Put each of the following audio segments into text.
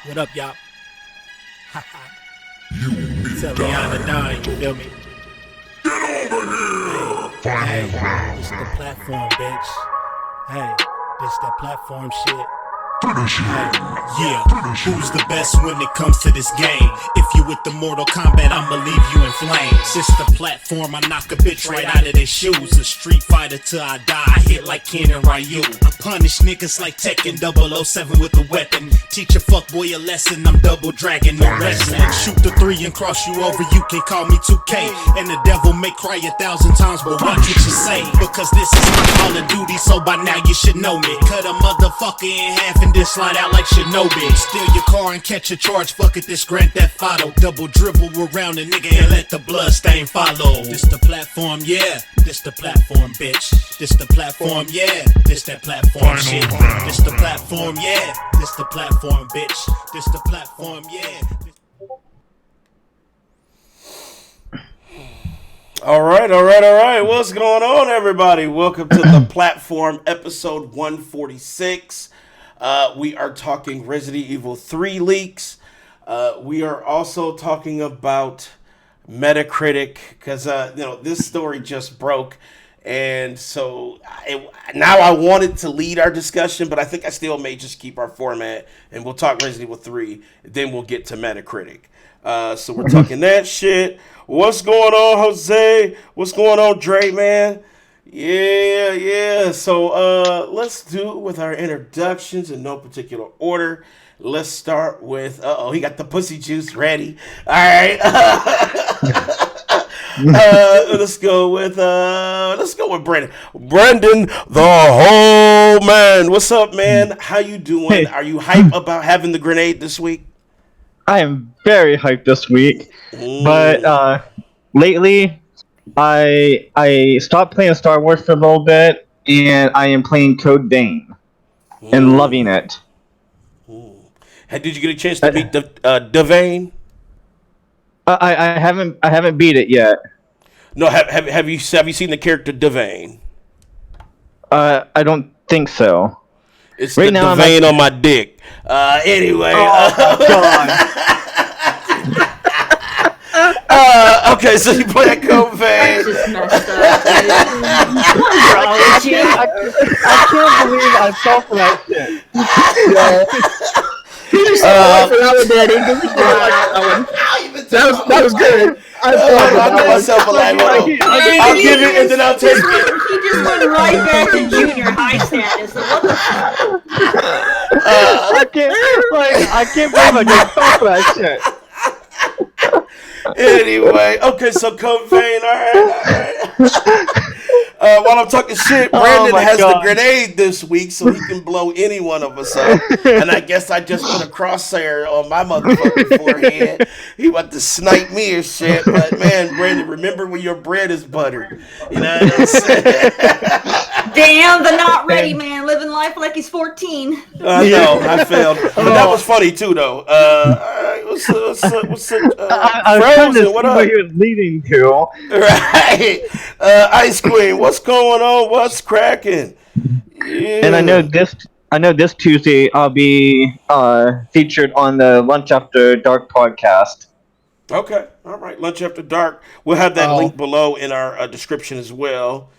What up, y'all? Tell Rihanna die, you feel me? Hey, this the platform, bitch. Hey, this that platform shit. Yeah, who's the best when it comes to this game? If you with the Mortal Kombat, I'ma leave you in flames. This the platform, I knock a bitch right out of their shoes. A street fighter till I die, I hit like Ken and Ryu. I punish niggas like Tekken 007 with a weapon. Teach a fuckboy a lesson, I'm double dragon, no wrestling. Shoot the 3 and cross you over, you can call me 2K. And the devil may cry 1,000 times, but watch what you say. Because this is my Call of Duty, so by now you should know me. Cut a motherfucker in half and then slide out like Shinobi. Steal your car and catch a charge, fuck it, this Grand Theft Auto. Double dribble around a nigga and let the blood stain follow. This the platform, yeah, this the platform, bitch. This the platform, yeah, this that platform shit. This the platform, yeah, this the platform, bitch. This the platform, yeah. All right. What's going on, everybody? Welcome to the platform, episode 146. We are talking Resident Evil 3 leaks. We are also talking about Metacritic because this story just broke, and so now I wanted to lead our discussion, but I think I still may just keep our format, and we'll talk Resident Evil 3, then we'll get to Metacritic. So we're talking that shit. What's going on, Jose? What's going on, Dre, man? Yeah. So let's do it with our introductions in no particular order. Let's start with he got the pussy juice ready. All right. Let's go with Brendan. Brendan, the whole man. What's up, man? How you doing? Hey. Are you hype about having the grenade this week? I am very hyped this week, but lately I stopped playing Star Wars for a little bit, and I am playing Code Vein and loving it. Did you get a chance to beat the Vein? I haven't beat it yet. No, have you seen the character Devane? I don't think so. It's right the now Devane on my dick. Anyway. Okay, so you play a Code Vein. Just messed up, dude. What's wrong with you? I can't believe I fell for that shit. For that one, Daddy. That was good. I'll give myself a light. I'll give it and then I'll take it. He just went right back to junior high status. What the fuck? I can't believe I just fell for that shit. Anyway, okay, so Code Vein, all right. While I'm talking shit, Brandon has the grenade this week, so he can blow any one of us up. And I guess I just put a crosshair on my motherfucking forehead. He about to snipe me or shit. But man, Brandon, remember when your bread is buttered. You know what I'm saying? Damn, the not ready man, living life like he's 14. I know, I failed. But that was funny too, though. All right, what's I was trying to see what he was leading to. Right. Ice Queen, what's going on? What's cracking? Yeah. And I know this Tuesday I'll be featured on the Lunch After Dark podcast. Okay. All right. Lunch After Dark. We'll have that link below in our description as well.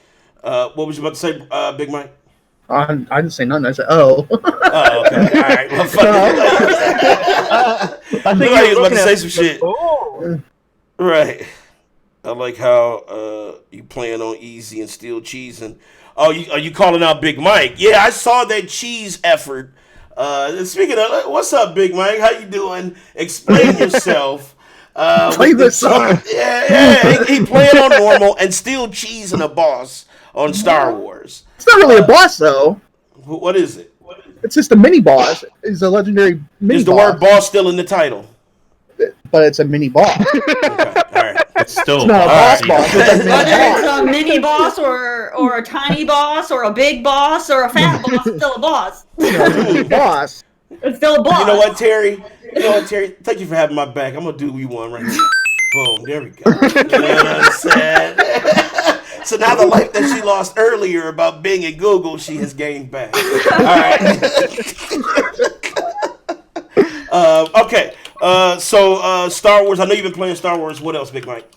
What was you about to say, Big Mike? I didn't say nothing. I said, oh. Oh, okay. All right. Well, fuck it. I think he was about to say some shit. Oh. Right. I like how you playing on easy and still cheesing. Oh, are you calling out Big Mike? Yeah, I saw that cheese effort. Speaking of, what's up, Big Mike? How you doing? Explain yourself. Play this song. Yeah. He playing on normal and still cheesing a boss on Star Wars. It's not really a boss, though. What is it? It's just a mini boss. It's a legendary mini boss. Is the word boss still in the title? But it's a mini boss. Okay, all right. It's still It's not a boss boss. It's a Whether mini it's boss. a mini boss or a tiny boss or a big boss or a fat boss, it's still a boss. It's a mini boss. It's still a boss. You know what, Terry? Thank you for having my back. I'm going to do you one right now. Boom. There we go. You know what I'm saying? So now the life that she lost earlier about being in Google, she has gained back. All right. Star Wars. I know you've been playing Star Wars. What else, Big Mike?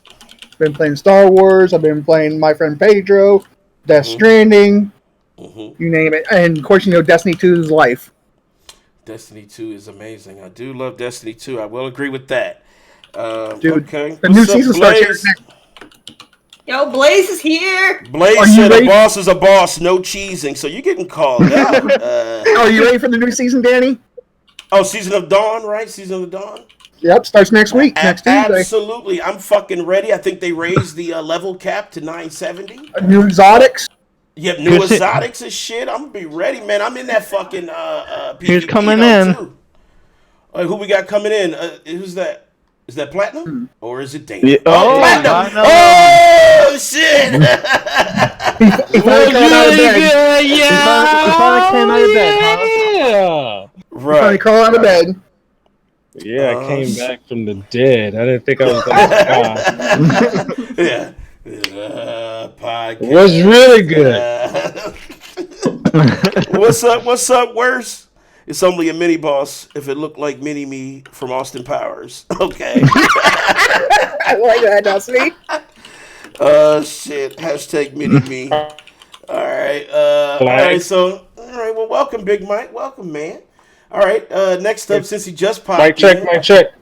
Been playing Star Wars. I've been playing My Friend Pedro, Death Stranding, you name it. And of course, Destiny 2 is life. Destiny 2 is amazing. I do love Destiny 2. I will agree with that. Dude, okay. the new season starts here next. Yo, Blaze is here. Blaze said a boss is a boss, no cheesing. So you're getting called out. Are you ready for the new season, Danny? Oh, Season of Dawn, right? Season of Dawn? Yep, starts next week, next Tuesday. Absolutely. I'm fucking ready. I think they raised the level cap to 970. New exotics. Yep, new exotics and shit. I'm going to be ready, man. I'm in that fucking PvP. Who's coming in? Too. Who we got coming in? Who's that? Is that Platinum? Or is it Dana? Yeah. Oh, Platinum! Oh, shit! He finally crawled out of bed. He finally came out of bed, huh? He finally crawled out of bed. Yeah, I came back from the dead. I didn't think I was going to die. Yeah. Podcast. It was really good. What's up, worse? It's only a mini boss if it looked like Mini Me from Austin Powers. Okay. I like that, Dusty. Shit. Hashtag Mini Me. All right. All right. Well, welcome, Big Mike. Welcome, man. All right. Next up, since he just popped Mic check.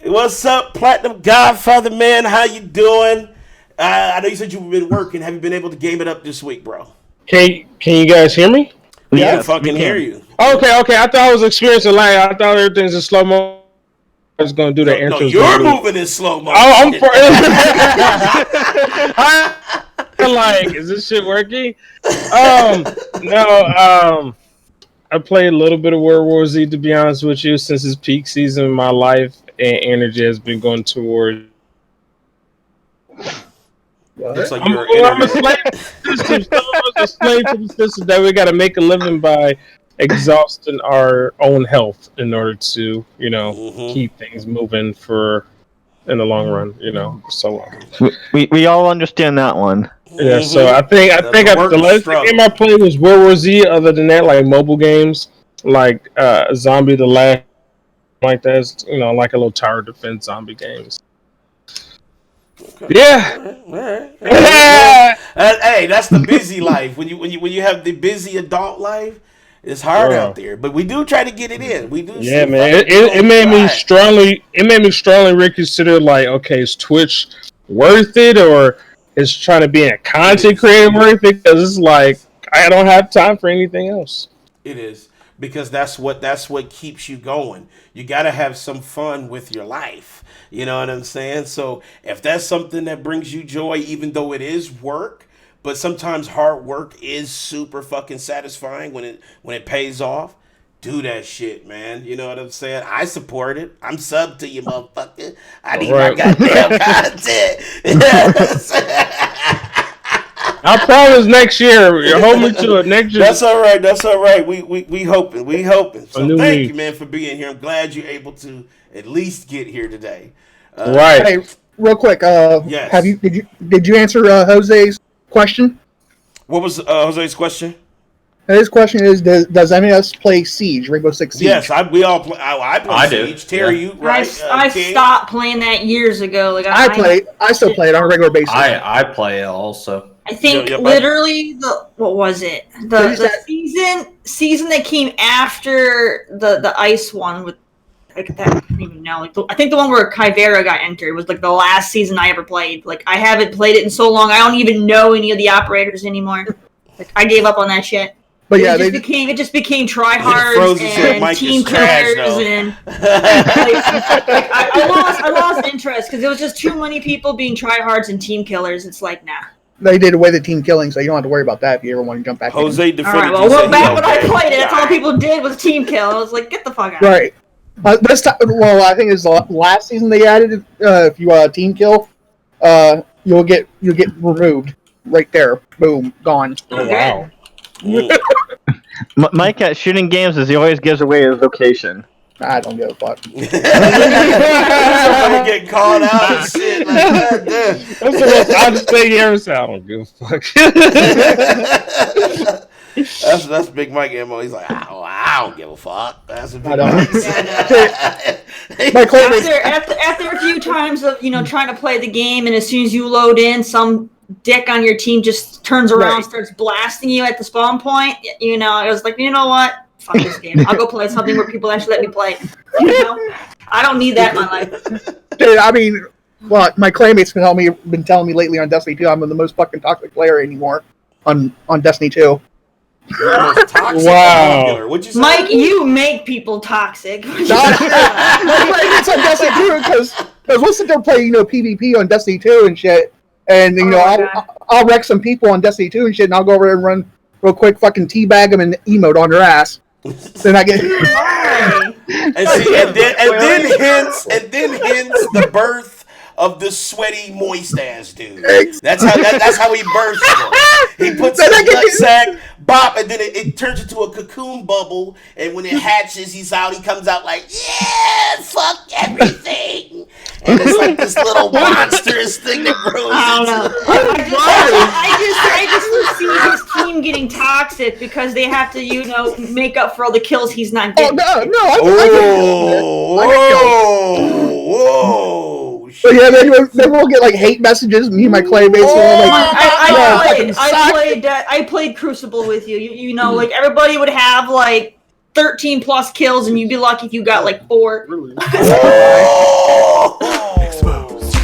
What's up, Platinum Godfather, man? How you doing? I know you said you've been working. Have you been able to game it up this week, bro? Can you guys hear me? We can fucking hear you. Okay. I thought I was experiencing lag. I thought everything's in slow mo. I was going to do the intro. No, you're moving in slow mo. I'm like, is this shit working? No. I played a little bit of World War Z, to be honest with you, since it's peak season in my life, and energy has been going toward. Looks like I'm a slave to the system. I'm a slave to the system that we got to make a living by exhausting our own health in order to, keep things moving in the long run, so We all understand that one. Yeah, so I think the last game I played was World War Z. Other than that, like mobile games, like Zombie the Last, like that's like a little tower defense zombie games. Okay. Yeah. All right. Hey, that's the busy life. When you have the busy adult life, it's hard out there. But we do try to get it in. We do. Yeah, man. It made me strongly reconsider. Like, okay, is Twitch worth it, or is trying to be a content creator worth it? Because it's like I don't have time for anything else. It is. Because that's what keeps you going. You got to have some fun with your life. You know what I'm saying? So if that's something that brings you joy, even though it is work, but sometimes hard work is super fucking satisfying when it pays off, do that shit, man. You know what I'm saying? I support it. I'm sub to you, motherfucker. I need my goddamn content. You know what I'm saying? I promise next year. You're holding me to it next year. That's all right. We hoping. So thank you, man, for being here. I'm glad you're able to at least get here today. Right. Hey, real quick. Yes. Did you answer Jose's question? What was Jose's question? His question is: Does any of us play Siege, Rainbow Six Siege? Yes, we all play. I play Siege. Terry, you right? I stopped playing that years ago. Like I still play it on a regular basis. I play it also. I think literally what was it? The season that came after the ice one with I don't even know. I think the one where Quintero got entered was like the last season I ever played. Like I haven't played it in so long. I don't even know any of the operators anymore. Like I gave up on that shit. But yeah, it just became tryhards and team killers and I lost interest because it was just too many people being tryhards and team killers. It's like nah. They did away the team killing, so you don't have to worry about that if you ever want to jump back. Jose defended. All right, well, back when I played it, that's all people did was team kill. I was like, get the fuck out. Right. This time, well, I think it's the last season they added. If you team kill, you'll get removed right there. Boom, gone. Oh wow. Mike at shooting games is he always gives away his location. I don't give a fuck. Somebody getting called out and shit. Like, God damn. That's the most honest thing you ever said. I don't give a fuck. That's Big Mike ammo. He's like, I don't give a fuck. That's a big I don't. Mike. My claimmates. After a few times of trying to play the game, and as soon as you load in, some dick on your team just turns around and starts blasting you at the spawn point. I was like, you know what? Fuck this game. I'll go play something where people actually let me play. I don't need that in my life. Dude, I mean, well, my claymates been telling me lately on Destiny 2 I'm the most fucking toxic player anymore on Destiny 2. Toxic. Wow. What'd you say? Mike, you make people toxic. My claymates on Destiny 2 because we'll sit there play PvP on Destiny 2 and shit, and I'll wreck some people on Destiny 2 and shit, and I'll go over there and run real quick, fucking teabag them and emote on their ass. Then I get. and then hence the birth of the sweaty, moist ass dude. That's how he births him. He puts in a nutsack, bop, and then it turns into a cocoon bubble. And when it hatches, he comes out like, yeah, fuck everything. And it's like this little monstrous thing that grows. I don't know. I just see his team getting toxic because they have to, make up for all the kills he's not getting. Whoa. But yeah, then we'll get like hate messages. Me and my claymates. I played Crucible with you. Like everybody would have like 13 plus kills, and you'd be lucky if you got like 4. Exposed.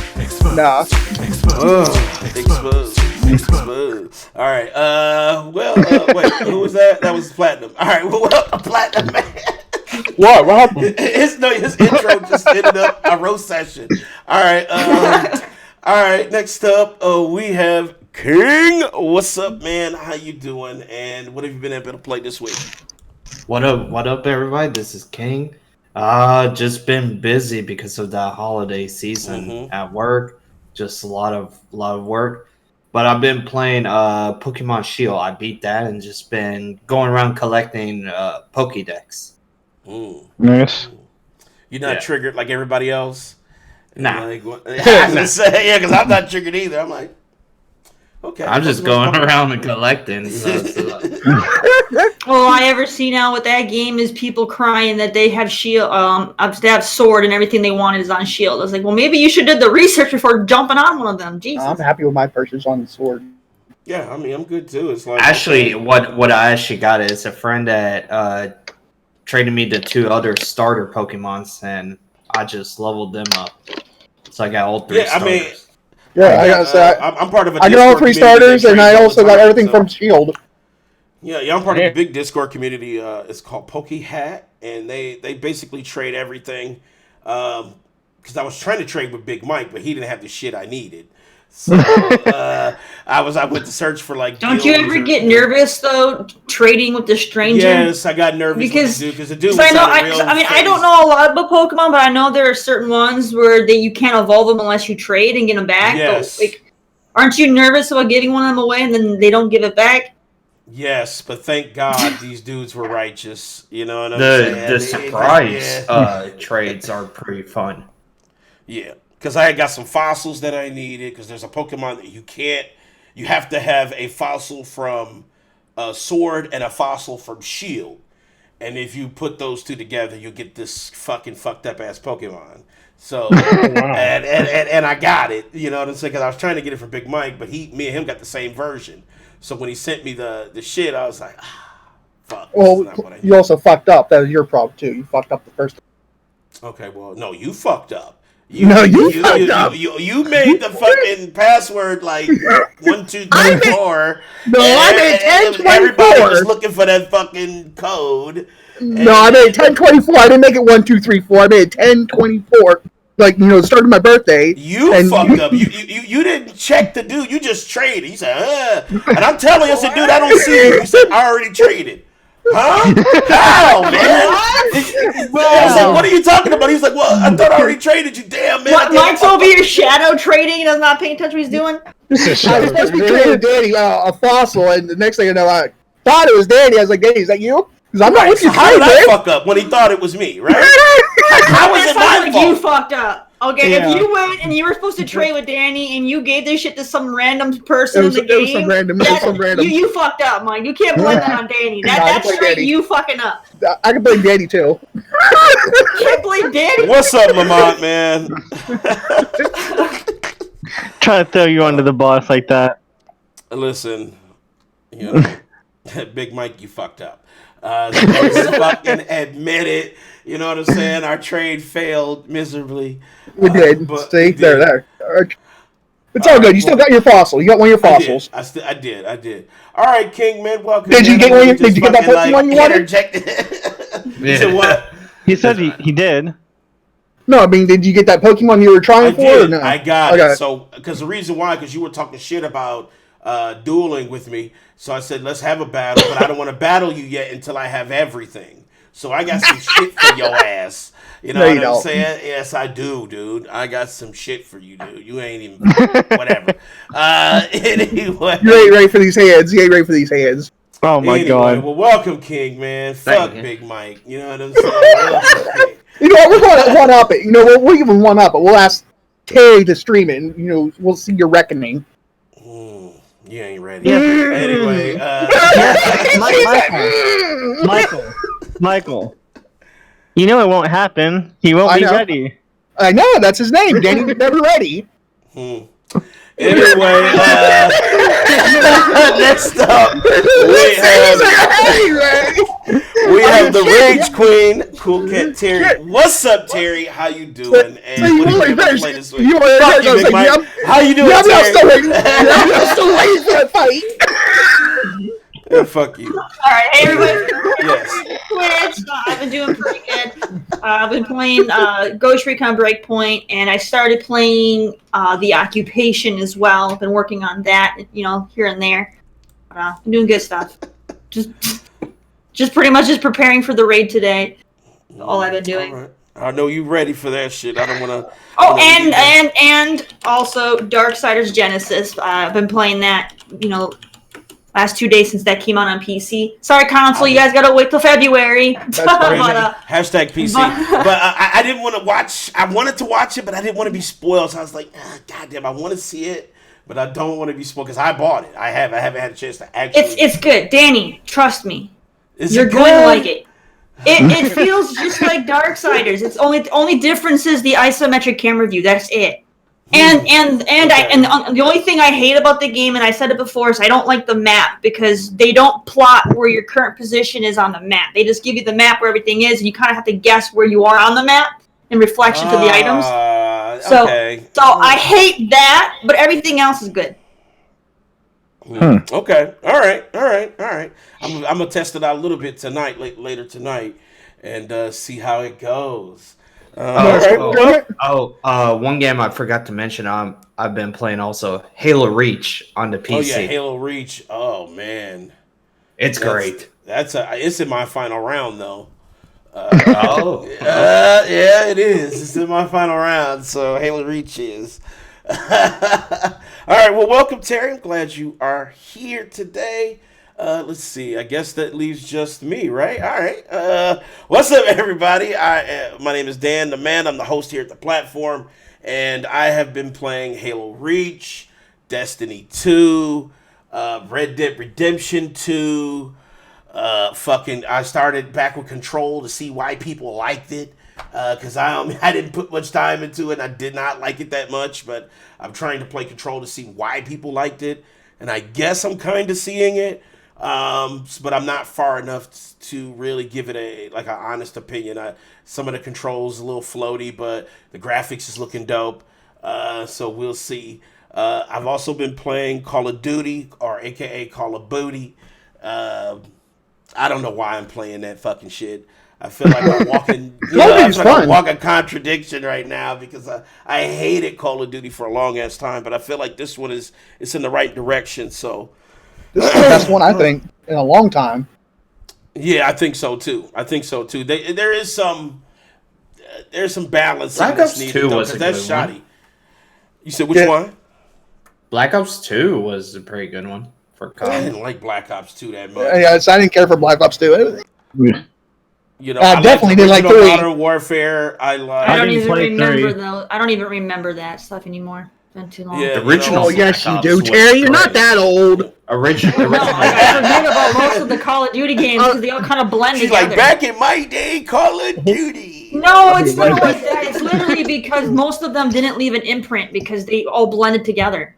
Nah. Exposed. All right. Wait. Who was that? That was Platinum. All right. Well, Platinum man. What happened? His intro just ended up a roast session. All right. All right. Next up, we have King. What's up, man? How you doing? And what have you been able to play this week? What up, everybody? This is King. Just been busy because of the holiday season at work. Just a lot of work. But I've been playing Pokemon Shield. I beat that and just been going around collecting Pokédex. Nice. You're not triggered like everybody else? Nah. I was gonna say, because I'm not triggered either. I'm like, okay. I'm just going around and collecting. All I ever see now with that game is people crying that they have Shield, they have Sword, and everything they wanted is on Shield. I was like, well, maybe you should do the research before jumping on one of them. Jesus. I'm happy with my purchase on the Sword. Yeah, I mean, I'm good too. It's like actually, what I actually got is a friend that traded me the 2 other starter Pokemons, and I just leveled them up. So I got all 3 starters. I'm part of a I got all 3 starters, and I also got everything from Shield. Yeah, I'm part of a big Discord community. It's called Poke Hat, and they basically trade everything. Because I was trying to trade with Big Mike, but he didn't have the shit I needed. So I went to search for like. Don't you ever get nervous though trading with the stranger? Yes, I got nervous because the dude. I don't know a lot about Pokemon, but I know there are certain ones where you can't evolve them unless you trade and get them back. Yes. But, aren't you nervous about getting one of them away and then they don't give it back? Yes, but thank God these dudes were righteous. You know what I'm saying? The surprise trades are pretty fun. Yeah. Because I had got some fossils that I needed. Because there's a Pokemon that you have to have a fossil from Sword and a fossil from Shield. And if you put those 2 together, you get this fucking fucked up ass Pokemon. So, and I got it. You know what I'm saying? Because I was trying to get it from Big Mike, but me and him got the same version. So when he sent me the shit, I was like, fuck. Well, you also fucked up. That was your problem too. You fucked up the first time. Okay, well, no, you fucked up. You fucked up. You made the fucking password like 1, 2, 3, 4. No, I made 1024. Everybody was looking for that fucking code. No, I made 1024. I didn't make it 1, 2, 3, 4. I made 1024. Like, starting my birthday. You fucked up. You didn't check the dude. You just traded. You said, and I'm telling you, I said, dude, I don't see you. You said, I already traded. Huh? How, man? I was like, what are you talking about? He's like, well, I thought I already traded you. Damn, man. Mike's over here shadow trading and is not paying attention to what he's doing. I was supposed to be trading Danny a fossil, and the next thing you know, I thought it was Danny. I was like, Danny, is that you? Because I'm not with you. How did I fuck up when he thought it was me, right? How was it my fault? You fucked up. Okay, Yeah. if you went and you were supposed to trade with Danny and you gave this shit to some random person It was in the game, some random. It was some random. you fucked up, Mike. You can't blame that on Danny. Nah, I That's blame straight Danny. you fucking up. I can blame Danny too. You can't blame Danny. What's up, Lamont, man? Trying to throw you under the bus like that. Listen, you know, Big Mike, you fucked up. So let's fucking admit it. You know what I'm saying? Our trade failed miserably. We did. But See, we did. there. It's all good. You still got your fossil. You got one of your fossils. I did. All right, King, man, welcome. Did you man. get one? Just Did you get that fucking, Pokemon you wanted? interjected. You said what? He said he did. No, I mean, did you get that Pokemon you were I trying for? did. Or no? I got Okay. it. So, because the reason why, because you were talking shit about dueling with me. So I said, let's have a battle, but I don't want to battle you yet until I have everything. So I got some shit for your ass. You know No, you what I'm don't. saying? Yes, I do, dude. I got some shit for you, dude. You ain't even whatever. Anyway. You ain't ready for these hands. You ain't ready for these hands. Oh my Anyway, god. well, welcome, King, man. Fuck you. Big Mike. You know what I'm saying? Welcome, King. You know what? We're going to one up it. You know, we'll even one up it. We'll ask Terry to stream it, and we'll see your reckoning. You ain't ready. Yeah. Anyway, Michael. You know it won't happen. He won't I be know. ready. I know, that's his name. Danny never ready. Anyway, next up, we have the Rage Queen, Cool Cat Terry. What's up, Terry? How you doing? And So you what are already you gonna better- play this week? you already Fuck better you, Big say, Mike. yep. How you doing, I'm still Terry? waiting. I'm still waiting for that fight. Yeah, fuck you. All right, hey everybody. Yes. Twitch. I've been doing pretty good. I've been playing Ghost Recon Breakpoint, and I started playing The Occupation as well. I've been working on that, here and there. I'm doing good stuff. Just pretty much just preparing for the raid today. That's all I've been doing. All right. I know you ready for that shit. I don't want to. Oh, and also Darksiders Genesis. I've been playing that, last 2 days since that came out on PC. Sorry, console, you guys gotta wait till February. Hashtag PC. But I didn't want to watch. I wanted to watch it, but I didn't want to be spoiled. So I was like, goddamn, I want to see it, but I don't want to be spoiled because I bought it. I haven't had a chance to actually. It's good, Danny. Trust me. You're going to like it. It feels just like Darksiders. It's only difference is the isometric camera view. That's it. And the only thing I hate about the game, and I said it before, is I don't like the map because they don't plot where your current position is on the map. They just give you the map where everything is, and you kind of have to guess where you are on the map in reflection to the items. So I hate that, but everything else is good. Okay. All right. I'm gonna test it out a little bit tonight, later tonight, and see how it goes. One game I forgot to mention. I've been playing also Halo Reach on the PC. Oh yeah, Halo Reach. Oh man, it's great. It's in my final round though. Yeah, it is. It's in my final round, so Halo Reach is. All right, well, welcome, Terry. I'm glad you are here today. Let's see. I guess that leaves just me, right? All right. What's up, everybody? My name is Dan the Man. I'm the host here at the platform, and I have been playing Halo Reach, Destiny 2, Red Dead Redemption 2. I started back with Control to see why people liked it. Because I didn't put much time into it. I did not like it that much, but I'm trying to play Control to see why people liked it. And I guess I'm kind of seeing it. But I'm not far enough to really give it an honest opinion. Some of the controls a little floaty, but the graphics is looking dope. So we'll see. I've also been playing Call of Duty, or AKA Call of Booty. I don't know why I'm playing that fucking shit. I feel like I'm walking. I'm walking contradiction right now because I hated Call of Duty for a long ass time, but I feel like this one it's in the right direction. So. This is the best one, I think, in a long time. Yeah, I think so too. There's some balance. Black Ops 2 was a that's good shoddy. one. You said which one? Black Ops 2 was a pretty good one for COD. I didn't like Black Ops 2 that much. Yeah, I didn't care for Black Ops 2. You know, I definitely didn't like 3. Modern Warfare. I don't didn't even play remember 3. though. I don't even remember that stuff anymore. It's been too long. Yeah, The original. Oh, yes, you Black do, Ops was Terry. You're not great. that old. Original. No, I forget about most of the Call of Duty games because they all kind of blend She's together. like, back in my day, Call of Duty. No, it's not like that. It's literally because most of them didn't leave an imprint because they all blended together.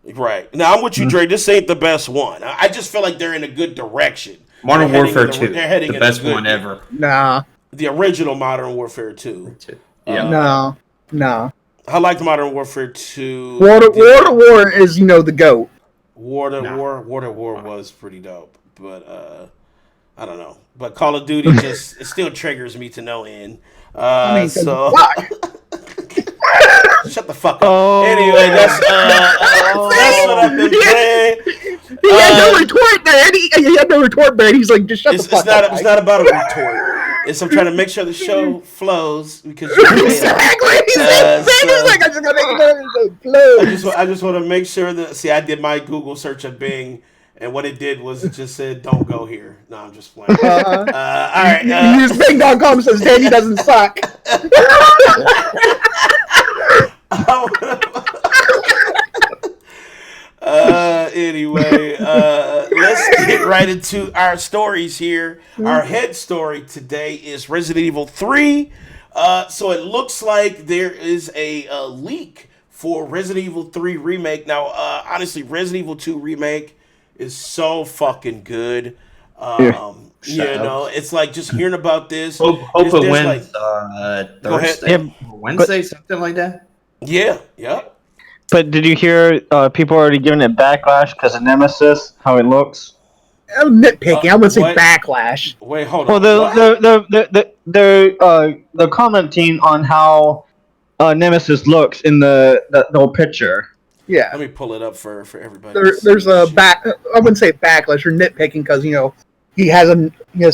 Right. Now, I'm with you, Dre. This ain't the best one. I just feel like they're in a good direction. Modern They're heading Warfare in 2. They're heading The in best a good, one ever. Nah. The original Modern Warfare 2. Yeah. No. I liked Modern Warfare 2. War is, the GOAT. War was pretty dope. But, I don't know. But Call of Duty it still triggers me to no end. So... Shut the fuck up. Anyway, that's what I've been playing. He had no retort, man. He had no retort, man. He's like, just shut the fuck up. It's not about a retort. I'm trying to make sure the show flows because exactly. He's like, I'm just gonna make sure it flows. I just want to make sure that. See, I did my Google search of Bing, and what it did was it just said, "Don't go here." No, I'm just playing. All right. You use Bing.com says Danny doesn't suck. Anyway, let's get right into our stories here. Our head story today is Resident Evil 3. So it looks like there is a leak for Resident Evil 3 Remake. Now, honestly, Resident Evil 2 Remake is so fucking good. It's like just hearing about this. Hope it wins Thursday. Thursday, Wednesday, something like that. Yeah, yep. But did you hear people already giving it backlash because of Nemesis, how it looks? I'm nitpicking. I would say backlash. Wait, hold on. Well, they're commenting on how Nemesis looks in the whole picture. Yeah. Let me pull it up for everybody. There's a back. I wouldn't say backlash. You're nitpicking because he has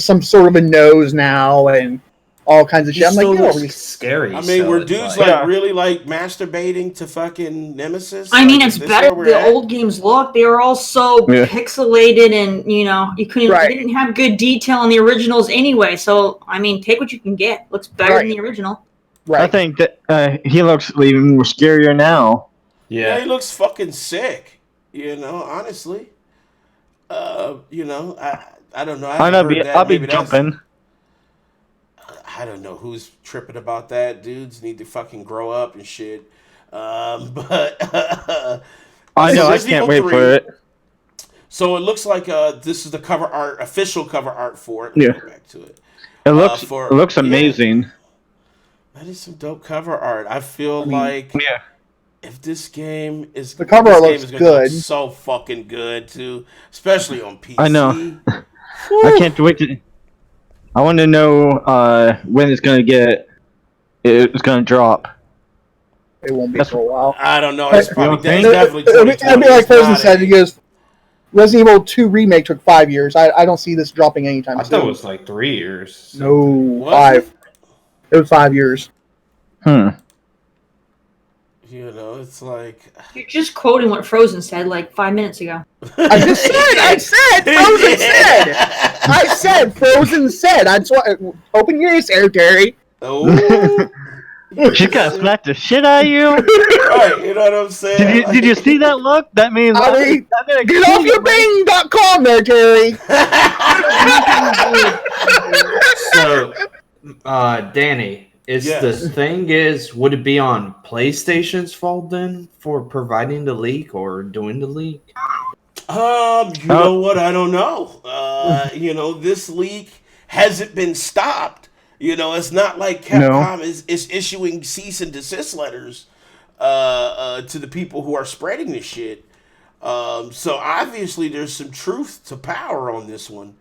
some sort of a nose now and all kinds of shit. I'm like, he's scary. I mean, were dudes really masturbating to fucking Nemesis? I mean, it's better. The old games look. They were all so pixelated, and you couldn't. They didn't have good detail in the originals anyway. So I mean, take what you can get. Looks better than the original. Right. I think that he looks even more scarier now. Yeah, he looks fucking sick. Honestly. I don't know. I'll be jumping. I don't know who's tripping about that. Dudes need to fucking grow up and shit. But I know. I can't wait for it. So it looks like this is the cover art, official cover art for it. Yeah. Go back to it. It looks amazing. That is some dope cover art. I feel like if this game is the cover art looks good, so fucking good too, especially on PC. I know. I can't wait to. I want to know when it's gonna drop. It won't be for a while. I don't know. It's probably definitely. I mean, like Frozen said, because Resident Evil 2 Remake took 5 years. I don't see this dropping anytime soon. I thought it was like 3 years. No, 5. It was 5 years. It's like you're just quoting what Frozen said like 5 minutes ago. I said Frozen said. That's what. Open your ears, Terry. Oh. She's gonna smack the shit out of you. Right, you know what I'm saying? Did you see that look? That means get off your Bing.com there, Terry. So, Danny, would it be on PlayStation's fault then for providing the leak or doing the leak? Know what? I don't know. This leak hasn't been stopped. It's not like Capcom is issuing cease and desist letters to the people who are spreading this shit. So obviously there's some truth to power on this one.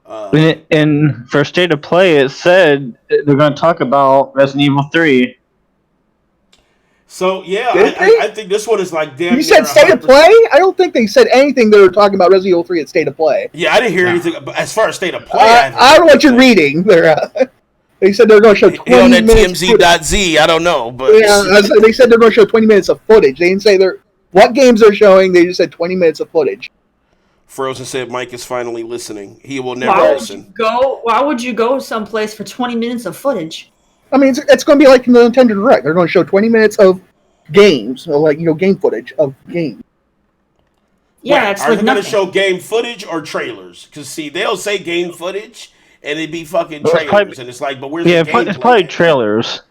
And for State of Play, it said they're going to talk about Resident Evil 3. So yeah, I think this one is like damn. You said State of Play? I don't think they said anything. They were talking about Resident Evil 3 at State of Play. Yeah, I didn't hear anything. But as far as State of Play, I don't know what you're reading. They said they're going to show 20 on that minutes. TMZ.z. I don't know, but they said they're going to show 20 minutes of footage. They didn't say what games they're showing. They just said 20 minutes of footage. Frozen said Mike is finally listening. He will never listen. Why would you go someplace for 20 minutes of footage? I mean, it's going to be like the Nintendo Direct. They're going to show 20 minutes of games, or like game footage of games. Yeah, Wait, it's are like they going to nothing. show game footage or trailers? Because see, they'll say game footage and it'd be fucking trailers, and it's like, but where's the gameplay? It's probably trailers.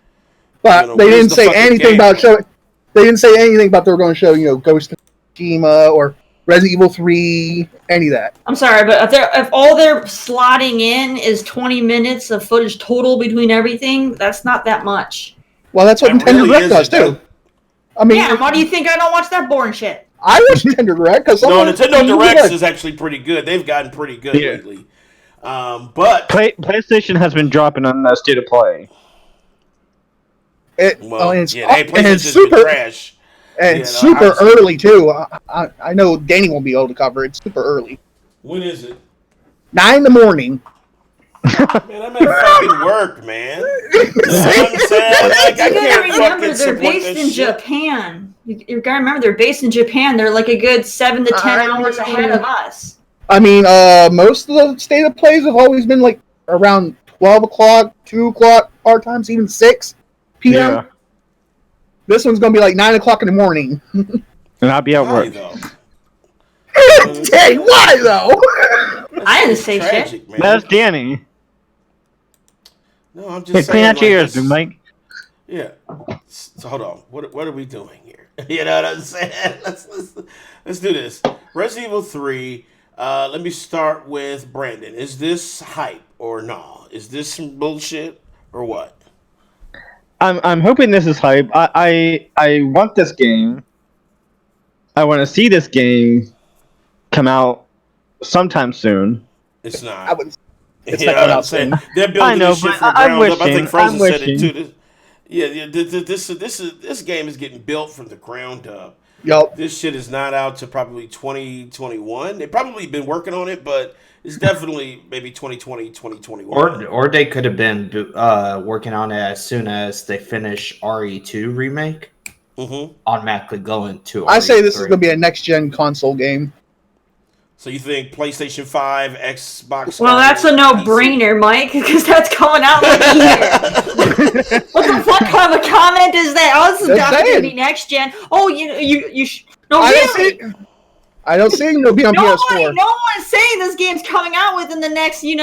But they didn't say anything about showing. They didn't say anything about they were going to show, Ghost of Tsushima or Resident Evil 3, any of that. I'm sorry, but if all they're slotting in is 20 minutes of footage total between everything, that's not that much. Well, that's what Nintendo Direct does too. I mean, yeah, why do you think I don't watch that boring shit? I watch Nintendo Direct because Nintendo Directs is actually pretty good. They've gotten pretty good lately. But PlayStation has been dropping on that State of Play. It's super trash. And super early too. I know Danny won't be able to cover it. It's super early. When is it? 9 in the morning. Man, I'm at fucking work, man. You know what I'm saying? Like, I can't remember they're based in Japan. You gotta remember they're based in Japan. They're like a good 7 to 10 hours ahead of us. I mean, most of the State of Plays have always been like around 12 o'clock, 2 o'clock, our times, even 6 p.m. Yeah. This one's gonna be like 9 o'clock in the morning. And I'll be at work. Hey, why though? I didn't say shit. Man. That's Danny. No, I'm just saying. Clean out your ears, Mike. Yeah. So hold on. What are we doing here? You know what I'm saying? Let's do this. Resident Evil 3. Let me start with Brandon. Is this hype or no? Is this some bullshit or what? I'm hoping this is hype. I want this game. I want to see this game come out sometime soon. It's not. It's not coming out soon. They're building this shit from the ground up. I think Frozen said it too. This game is getting built from the ground up. Yep. This shit is not out to probably 2021. They've probably been working on it, but it's definitely maybe 2020, 2021. Or they could have been working on it as soon as they finish RE2 remake. Mm-hmm. Automatically going to. I say this is going to be a next gen console game. So you think PlayStation 5, Xbox? Well, that's a no-brainer, Mike, because that's coming out like a year. What the fuck kind of a comment is that? Oh, this is definitely going to be next gen. Oh, you no, really? I don't see it will be on PS4. No one's saying this game's coming out within the next, 8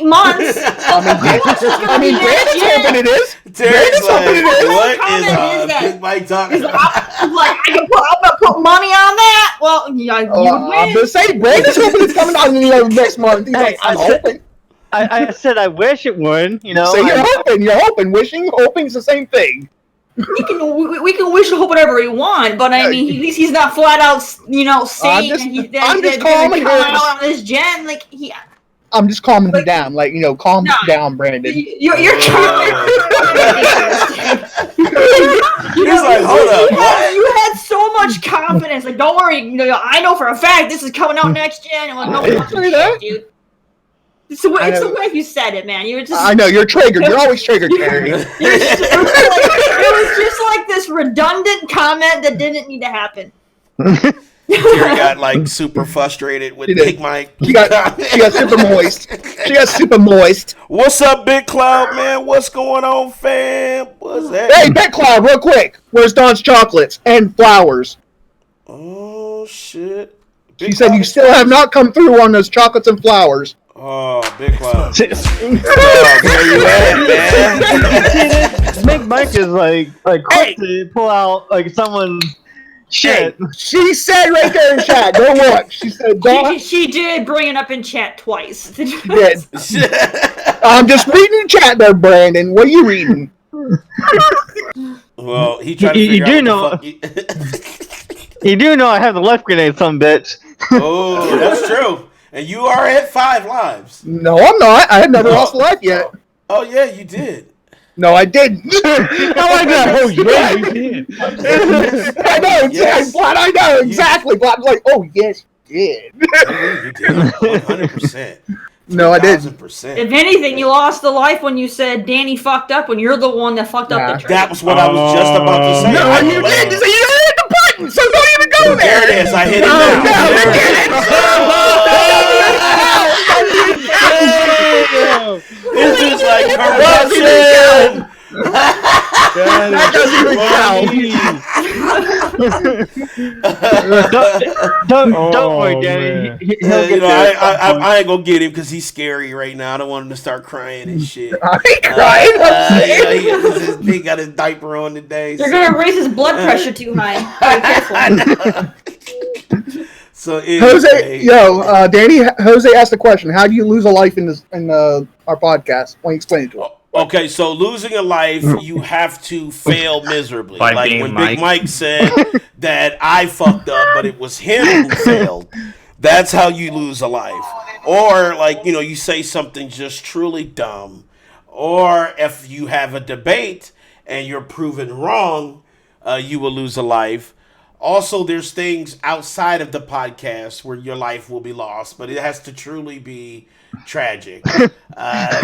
months. I mean, Brandon's hoping it is. Brandon's hoping it is. What is Big Mike talking about? I'm going to put money on that. Well, you would win. I'm just saying, Brandon's hoping it's coming out in the next month. He's like, I'm hoping. I said I wish it would, So you're hoping, wishing, hoping's the same thing. We can wish and hope whatever we want, but I mean, at least he's not flat out, saying I'm just calming him out on this gen. Like I'm just calming him down, calm down, Brandon. You're calming. He's like, hold up, you had so much confidence. Like, don't worry, I know for a fact this is coming out next gen. And no shit, dude. It's the way you said it, man. You were just. I know you're triggered. You're always triggered, Gary. It was just like this redundant comment that didn't need to happen. Terry got super frustrated with Big Mike. She got super moist. She got super moist. What's up, Big Cloud, man? What's going on, fam? What's that? Hey, Big Cloud, real quick. Where's Don's chocolates and flowers? Oh shit! She said you still have not come through on those chocolates and flowers. Oh, Big Cloud. Where you at, man? Big Mike is quick to pull out someone's shit. Hey, she said right there in chat. Go look. She said, she did bring it up in chat twice. She did. I'm just reading the chat there, Brandon. What are you reading? Well, he tried to figure out You do know I have the left grenade, some bitch. Oh, that's true. And you are at 5 lives. No, I'm not. I have never lost a life yet. Oh, yeah, you did. No, I didn't. No, I know. Oh, yeah, you did. I know, exactly. I know, exactly. Blad's like, oh, yes, you did. You did. 100%. No, I didn't. If anything, you lost the life when you said Danny fucked up when you're the one that fucked up the train. That was what I was just about to say. No, you did. You hit the button, so don't even go No, There it is. I hit it now. There it is. This is like corruption. That doesn't even count. Don't worry, Danny. man. He'll get You know, there. I ain't gonna get him because he's scary right now. I don't want him to start crying and shit. I ain't crying. You know, he got his diaper on today. They're gonna raise his blood pressure too high. Be careful. So anyway, Danny. Jose asked the question: how do you lose a life in our podcast? Why don't you explain it to him? okay, so losing a life, you have to fail miserably. By Like being when Mike. Big Mike said that I fucked up, but it was him who failed. That's how you lose a life. Or like, you say something just truly dumb. Or if you have a debate and you're proven wrong, you will lose a life. Also, there's things outside of the podcast where your life will be lost, but it has to truly be tragic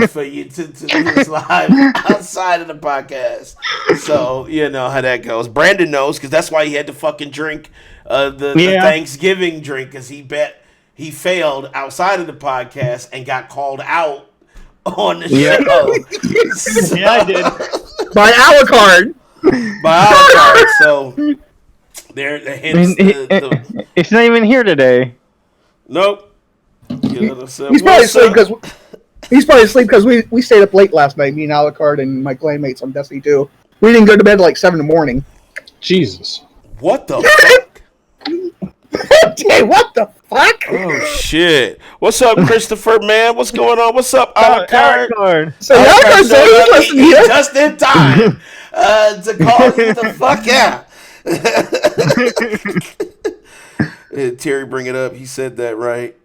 for you to lose life outside of the podcast. So, you know how that goes. Brandon knows because that's why he had to fucking drink the Thanksgiving drink because he bet he failed outside of the podcast and got called out on the show. So, Yeah, I did. By our card. So hence It's not even here today. nope. He's probably asleep because we stayed up late last night. Me and Alucard and my clanmates on Destiny 2. We didn't go to bed till like 7 in the morning. Jesus. What the fuck? Hey, what the fuck? Oh shit! What's up, Christopher? Man, what's going on? What's up, Alucard? So Alucard said he was listening here. Just in time to call you the fuck out. Terry, bring it up. He said that right.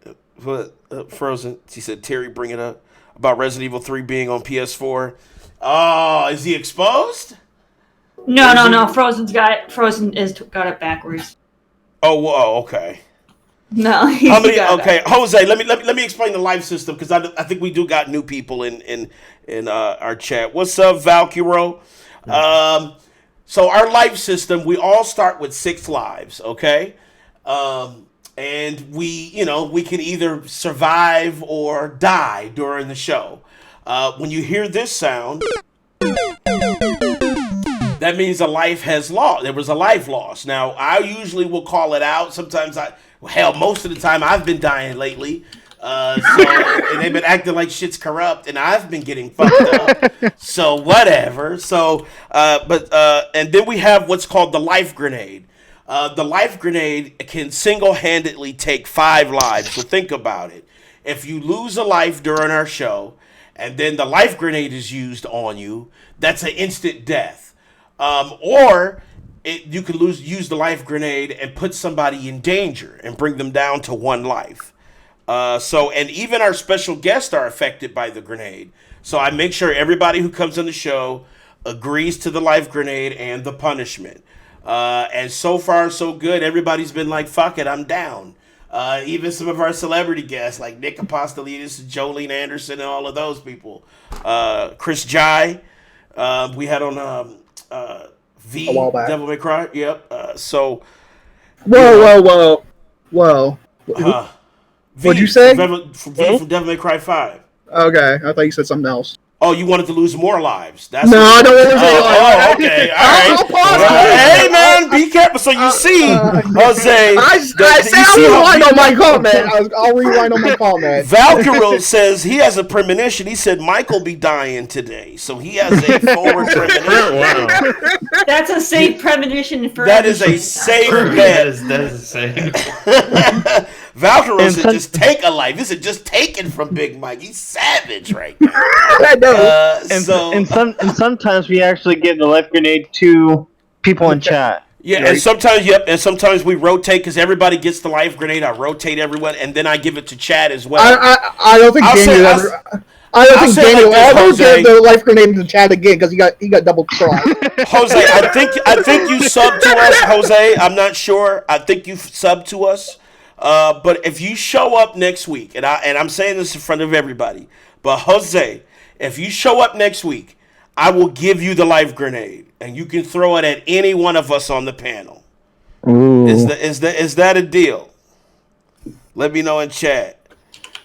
What? Frozen. He said Terry, bring it up about Resident Evil 3 being on PS4. Oh, is he exposed? No. Frozen got it backwards. Oh, whoa, okay. No. How many? Okay, Jose. Let me explain the life system because I think we do got new people in our chat. What's up, Valkyro? So our life system, we all start with 6 lives. Okay. And we can either survive or die during the show. When you hear this sound, that means a life has lost. There was a life lost. Now, I usually will call it out. Sometimes most of the time I've been dying lately. And they've been acting like shit's corrupt, and I've been getting fucked up. So whatever. So, and then we have what's called the life grenade. The life grenade can single-handedly take 5 lives. So think about it. If you lose a life during our show, and then the life grenade is used on you, that's an instant death. Or you can use the life grenade and put somebody in danger and bring them down to 1 life. And even our special guests are affected by the grenade. So I make sure everybody who comes on the show agrees to the life grenade and the punishment. And so far, so good. Everybody's been like, fuck it, I'm down. Even some of our celebrity guests like Nick Apostolidis, Jolene Anderson, and all of those people. Chris Jai, we had on V, a while back. Devil May Cry. Yep. Whoa. What'd you say? From Devil May Cry 5. Okay, I thought you said something else. Oh, you wanted to lose more lives. No, I don't want to lose any lives. Okay, all right. I'll pause. Hey, man, be careful. So you see, Jose. I'll rewind on my comment. I'll rewind on my comment. Valkyro says he has a premonition. He said Michael be dying today, so he has a forward premonition. Wow. That's a safe premonition for That is a safe bet. That is safe. Valkyro said just take a life. This is just taken from Big Mike. He's savage right now. I know. And sometimes we actually give the life grenade to people in chat. Yeah, right. And sometimes we rotate because everybody gets the life grenade. I rotate everyone, and then I give it to Chad as well. I don't think Daniel ever. I don't think Daniel ever gave the life grenade to Chad again because he got double crossed. Jose, I think you subbed to us, Jose. I'm not sure. I think you subbed to us. But if you show up next week, and I'm saying this in front of everybody, but Jose, if you show up next week, I will give you the life grenade, and you can throw it at any one of us on the panel. Ooh. Is that a deal? Let me know in chat.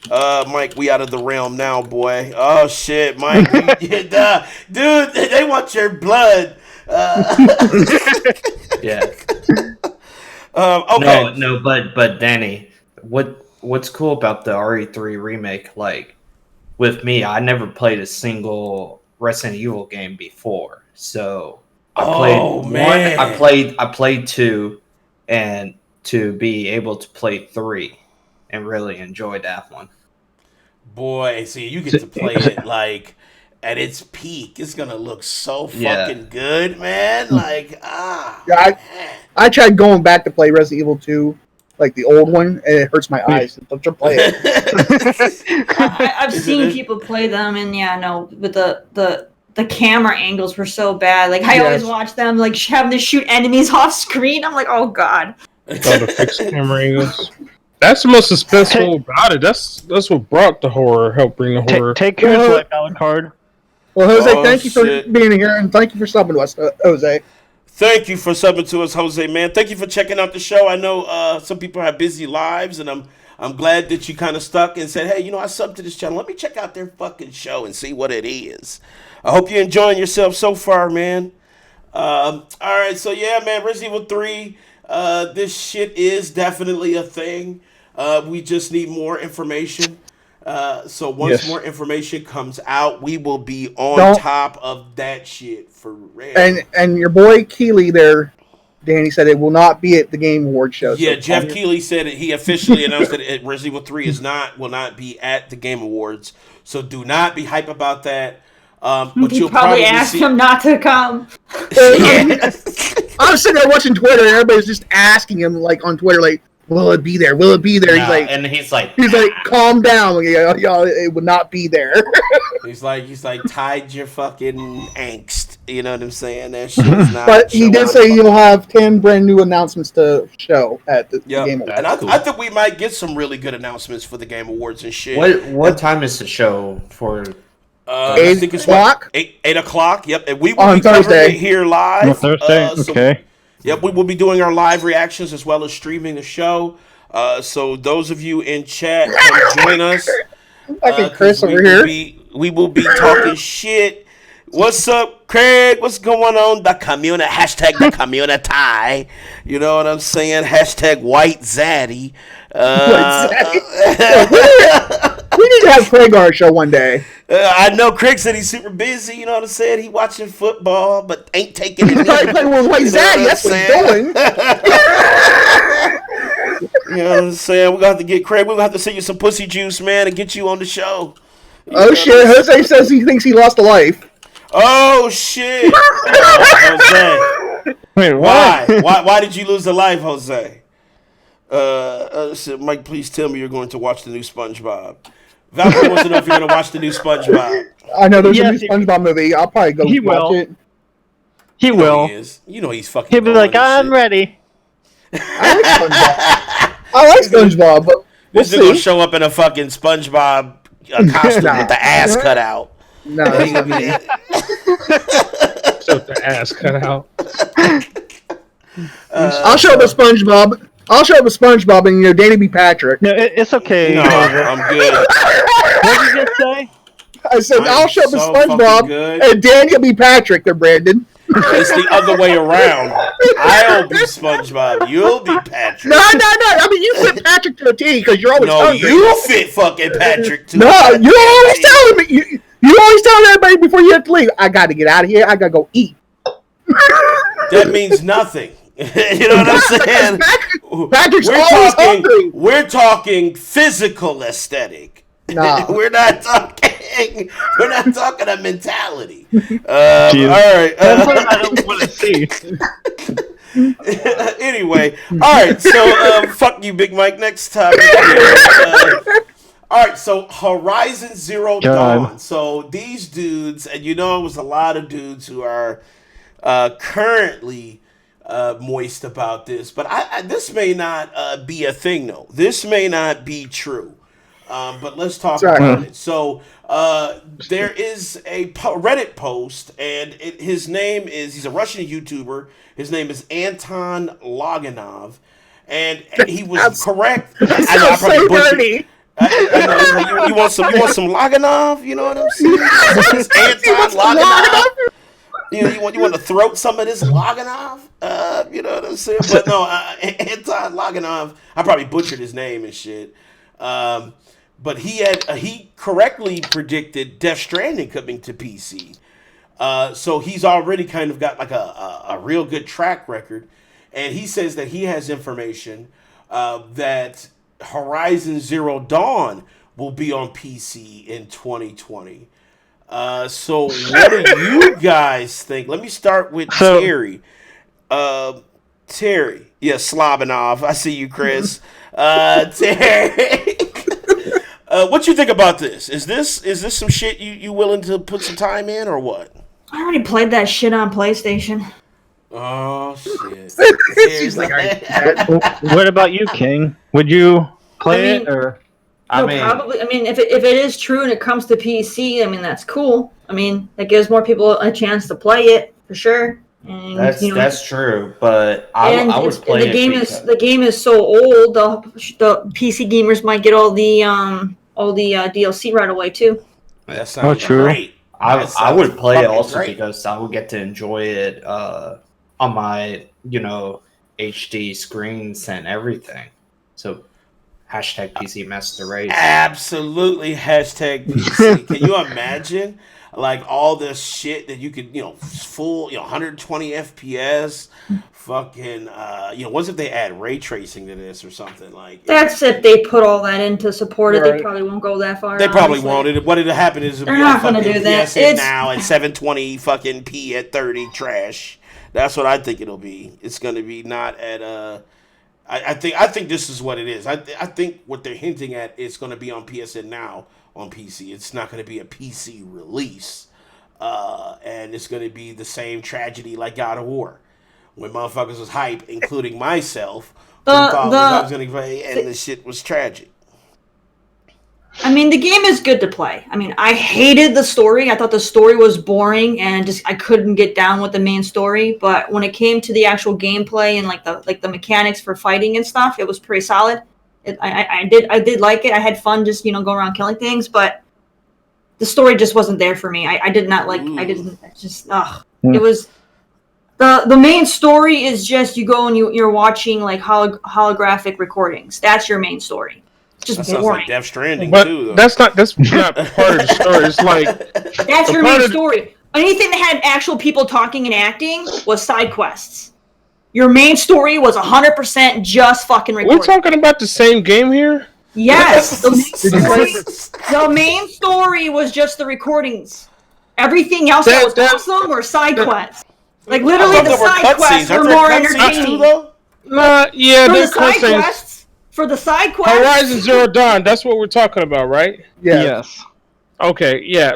Mike, we out of the realm now, boy. Oh shit, Mike, dude, they want your blood. Yeah. Okay. No, but Danny, what's cool about the RE3 remake? Like with me, I never played a single Resident Evil game before, so I played Oh one. man, I played two, and to be able to play three, and really enjoy that one. boy. See, you get to play it like at its peak. It's gonna look so Yeah. fucking good, man. Like Yeah, man. I tried going back to play Resident Evil 2, like the old one, and it hurts my eyes. Don't you play it? I've seen people play them, and yeah, no, but the camera angles were so bad. Like I always watch them like having to shoot enemies off screen. I'm like, oh god. All the fixed camera angles. That's the most suspenseful about it. That's what brought the horror, helped bring the horror. Take your life, Alucard. Well, Jose, Oh, thank you shit. for being here, and thank you for subbing to us, Jose. Thank you for subbing to us, Jose, man. Thank you for checking out the show. I know some people have busy lives, and I'm glad that you kind of stuck and said, hey, I subbed to this channel. Let me check out their fucking show and see what it is. I hope you're enjoying yourself so far, man. All right, so yeah, man, Resident Evil 3, this shit is definitely a thing. We just need more information. So once more information comes out, we will be on top of that shit for real. And your boy Keeley there, Danny, said it will not be at the Game Awards show. Yeah, so Jeff Keighley said it. He officially announced that Resident Evil 3 will not be at the Game Awards. So do not be hype about that. But you'll probably asked him not to come. Yeah. I was sitting there watching Twitter, and everybody's just asking him, like on Twitter, like, "Will it be there? Will it be there?" Yeah, he's like, "Calm down, y'all. It would not be there." He's like, tide your fucking angst. You know what I'm saying? That shit is not. But he did say you'll have 10 brand new announcents to show at the Game Awards. And I think we might get some really good announcements for the Game Awards and shit. What time is the show for? 8 think it's o'clock? 8 o'clock. Yep, and we will On be covering Thursday. it here live. On Thursday, okay. Yep, we will be doing our live reactions as well as streaming the show. So those of you in chat, come join us. Fucking Chris over here. We will be talking shit. What's up, Craig? What's going on? The community, hashtag the community. You know what I'm saying? Hashtag white zaddy. We need to have Craig on our show one day. I know Craig said he's super busy. You know what I'm saying? He watching football, but ain't taking it. He's probably playing with White Zaddy. That's what he's doing. You know what I'm saying? We're going to have to get Craig. We're going to have to send you some pussy juice, man, and get you on the show. Oh, shit. Jose says he thinks he lost a life. Oh, shit. Jose. Wait, Why? Why did you lose a life, Jose? Mike, please tell me you're going to watch the new SpongeBob. Valkyrie wants to know if you're going to watch the new SpongeBob. I know there's a new SpongeBob movie. I'll probably go watch it. He will. He is. You know he's fucking. He'll be like, I'm ready. I like SpongeBob, but we'll This dude gonna show up in a fucking SpongeBob costume with the ass cut out. No, that's not me. So the ass cut out. I'll show up with SpongeBob. And Danny B. Patrick. No, it's okay. No, I'm good. What did you just say? I said I'll show up with SpongeBob and Danny will be Patrick. They're Brandon. It's the other way around. I'll be SpongeBob. You'll be Patrick. No. I mean, you fit Patrick to a T because you're always hungry. You fit fucking Patrick too. No, you're always telling me. You always telling everybody before you have to leave. I got to get out of here. I got to go eat. That means nothing. You know what I'm saying? Patrick's always hungry. We're talking physical aesthetic. Nah. We're not talking a mentality. All right. That's what I don't want to see. Anyway, all right. So fuck you, Big Mike. Next topic. All right. So Horizon Zero Dawn. So these dudes, and it was a lot of dudes who are currently moist about this, but this may not be a thing though. This may not be true. But let's talk Sorry. about it. So there is a Reddit post, and his name is, he's a Russian YouTuber. His name is Anton Loganov, and he was correct. I So probably butchered. dirty. I know. It's like, you want some Loganov? You know what I'm saying? It's Anton Loganov. You want to throat some of this Loganov? You know what I'm saying? But no, Anton Loganov. I probably butchered his name and shit. But he correctly predicted Death Stranding coming to PC. So he's already kind of got like a real good track record, and he says that he has information that Horizon Zero Dawn will be on PC in 2020. So what do you guys think? Let me start with Terry. Terry, yeah, Slobinov. I see you, Chris. Terry, what you think about this? Is this some shit you willing to put some time in, or what? I already played that shit on PlayStation. Oh shit! She's like, What about you, King? Would you play it or? I No, mean, probably. I mean, if it is true and it comes to PC, I mean that's cool. I mean, that gives more people a chance to play it for sure. And, that's true, but I would play the game it. The game is so old. The PC gamers might get all the DLC right away too. That sounds true. great. I would play it also great. because I would get to enjoy it on my HD screens and everything. So hashtag PC Master Race. Absolutely, hashtag PC. Can you imagine? Like all this shit that you could, full, 120 FPS, fucking, what if they add ray tracing to this or something like? That's if they put all that in to support it. Right. They probably won't go that far. They probably honestly. won't. What it'll happen is They're not gonna do that. PSN It's- now at 720 fucking p at 30 trash. That's what I think it'll be. It's gonna be not at I think this is what it is. I think what they're hinting at is going to be on PSN now on PC. It's not going to be a PC release. And it's going to be the same tragedy like God of War, when motherfuckers was hype, including myself, who thought I was going to play, and the shit was tragic. I mean, the game is good to play. I mean, I hated the story. I thought the story was boring, and I couldn't get down with the main story. But when it came to the actual gameplay and like the mechanics for fighting and stuff, it was pretty solid. I did like it. I had fun just going around killing things, but the story just wasn't there for me. I did not like. I didn't just. It was. The main story is just you go and you're watching like holographic recordings. That's your main story. Just that sounds boring. like Death Stranding But too, though. that's not part of the story. It's like That's your part main of- story. Anything that had actual people talking and acting was side quests. Your main story was 100% just fucking we're recording. talking about the same game here. Yes, the main story was just the recordings. Everything else that was awesome were side quests. Like literally, I thought the there were side quests cutscenes. were Aren't more there cutscenes too, entertaining. though? Yeah, For the there's side cutscenes. quests, for the side quests, Horizon Zero Dawn. That's what we're talking about, right? yeah. Yes. Okay, yeah.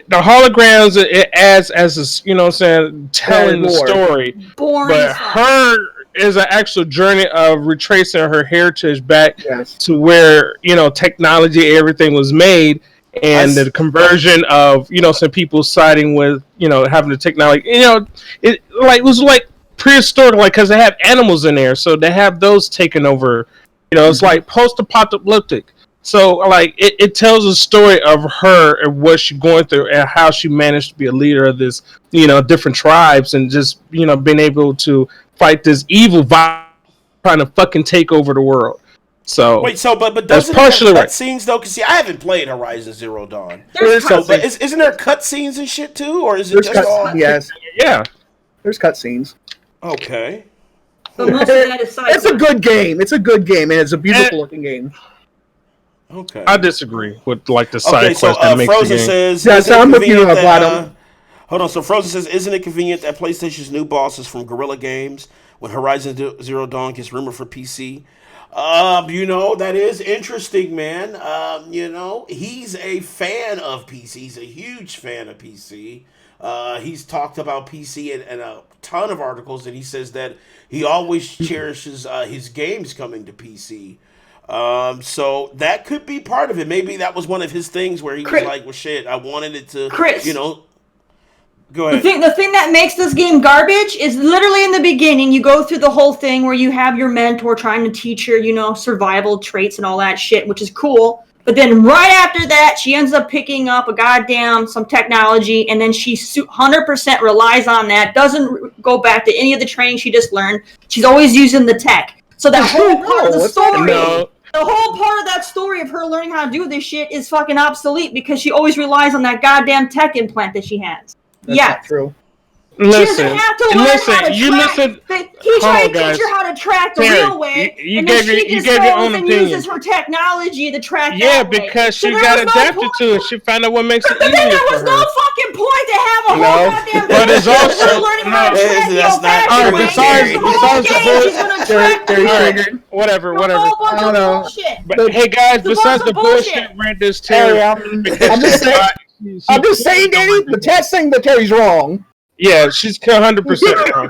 The holograms it adds as a, what I'm saying, telling the more. story, boring. but as fuck. her is an actual journey of retracing her heritage back Yes. to where technology, everything was made, and the conversion of some people siding with having the technology. It was like prehistoric, like because they have animals in there, so they have those taken over. It's like post-apocalyptic. So, like, it tells a story of her and what she's going through and how she managed to be a leader of this, different tribes and just, being able to fight this evil vibe trying to fucking take over the world. So, Wait, but that's doesn't partially it have right. cutscenes though? Because I haven't played Horizon Zero Dawn. There's But isn't there cutscenes and shit too, or is it There's just all? yes. Yeah. There's cutscenes. Okay. But most of that is side It's a quests. good game. It's a good game, and it's a beautiful looking game. Okay. I disagree with, like, the side Okay, so quest that makes the Frozen game. says, Yeah, isn't so it I'm with you, convenient that, Bottom. hold on, so Frozen says, isn't it convenient that PlayStation's new boss is from Guerrilla Games when Horizon Zero Dawn gets rumored for PC? That is interesting, man. He's a fan of PC. He's a huge fan of PC. He's talked about PC in a ton of articles, and he says that he always cherishes his games coming to PC. So that could be part of it. Maybe that was one of his things where he was like, well, shit, I wanted it to, Chris. Go ahead. The thing that makes this game garbage is literally in the beginning, you go through the whole thing where you have your mentor trying to teach her, survival traits and all that shit, which is cool. But then right after that, she ends up picking up some technology, and then she 100% relies on that, doesn't go back to any of the training she just learned. She's always using the tech. So that whole part of the story, the whole part of that story of her learning how to do this shit is fucking obsolete because she always relies on that goddamn tech implant that she has. That's not true. Listen, you listen. He's trying to teach her how to track the real way, you and gave then she your just own goes and opinion. uses her technology to track Yeah, that way. because she there got was no adapted point. to it. She found out what makes it But easier then there for was her. no fucking point to have a whole goddamn But it's business also- of her learning how to track the that's not old-fashioned true. way. Besides The the whole game, bull- she's gonna track the triggered. Whatever. A whole bunch I of don't know. bullshit. But hey, guys, It's a besides bunch the of bullshit. bullshit rant this Terry, Terry, I'm just saying. I'm just saying, Danny. The chat's saying that Terry's wrong. yeah, she's 100% wrong.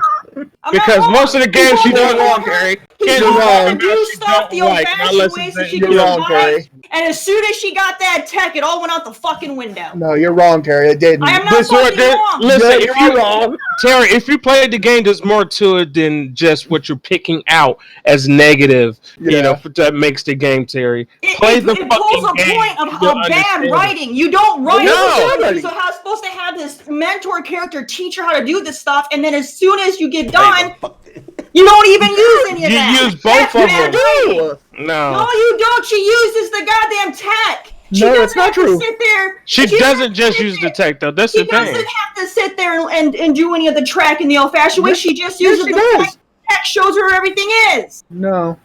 I'm Because not wrong. most of the games she does wrong, Terry. He Can't told do her wrong. to do stuff the old-fashioned way so she You're could wrong, survive. Terry. And as soon as she got that tech, it all went out the fucking window. No, you're wrong, Terry. It didn't. I am not This is what fucking they- wrong. Listen, You're if you wrong. Terry, if you played the game, there's more to it than just what you're picking out as negative. Yeah. That makes the game, Terry. It Play the pulls fucking a game. point of You'll bad understand it. writing. You don't write No. it. So how it's supposed to have this mentor character teach her how to do this stuff, and then as soon as you get done, you don't even use any of You that. use both That's of bad them. writing. No. No, you don't. She uses the goddamn tech. She No, doesn't it's not have true. To sit there. She doesn't doesn't just sit use the there. tech, though. That's She the thing. doesn't have to sit there and do any of the tracking the old-fashioned way. She just uses she the does. tech. Tech shows her where everything is. No.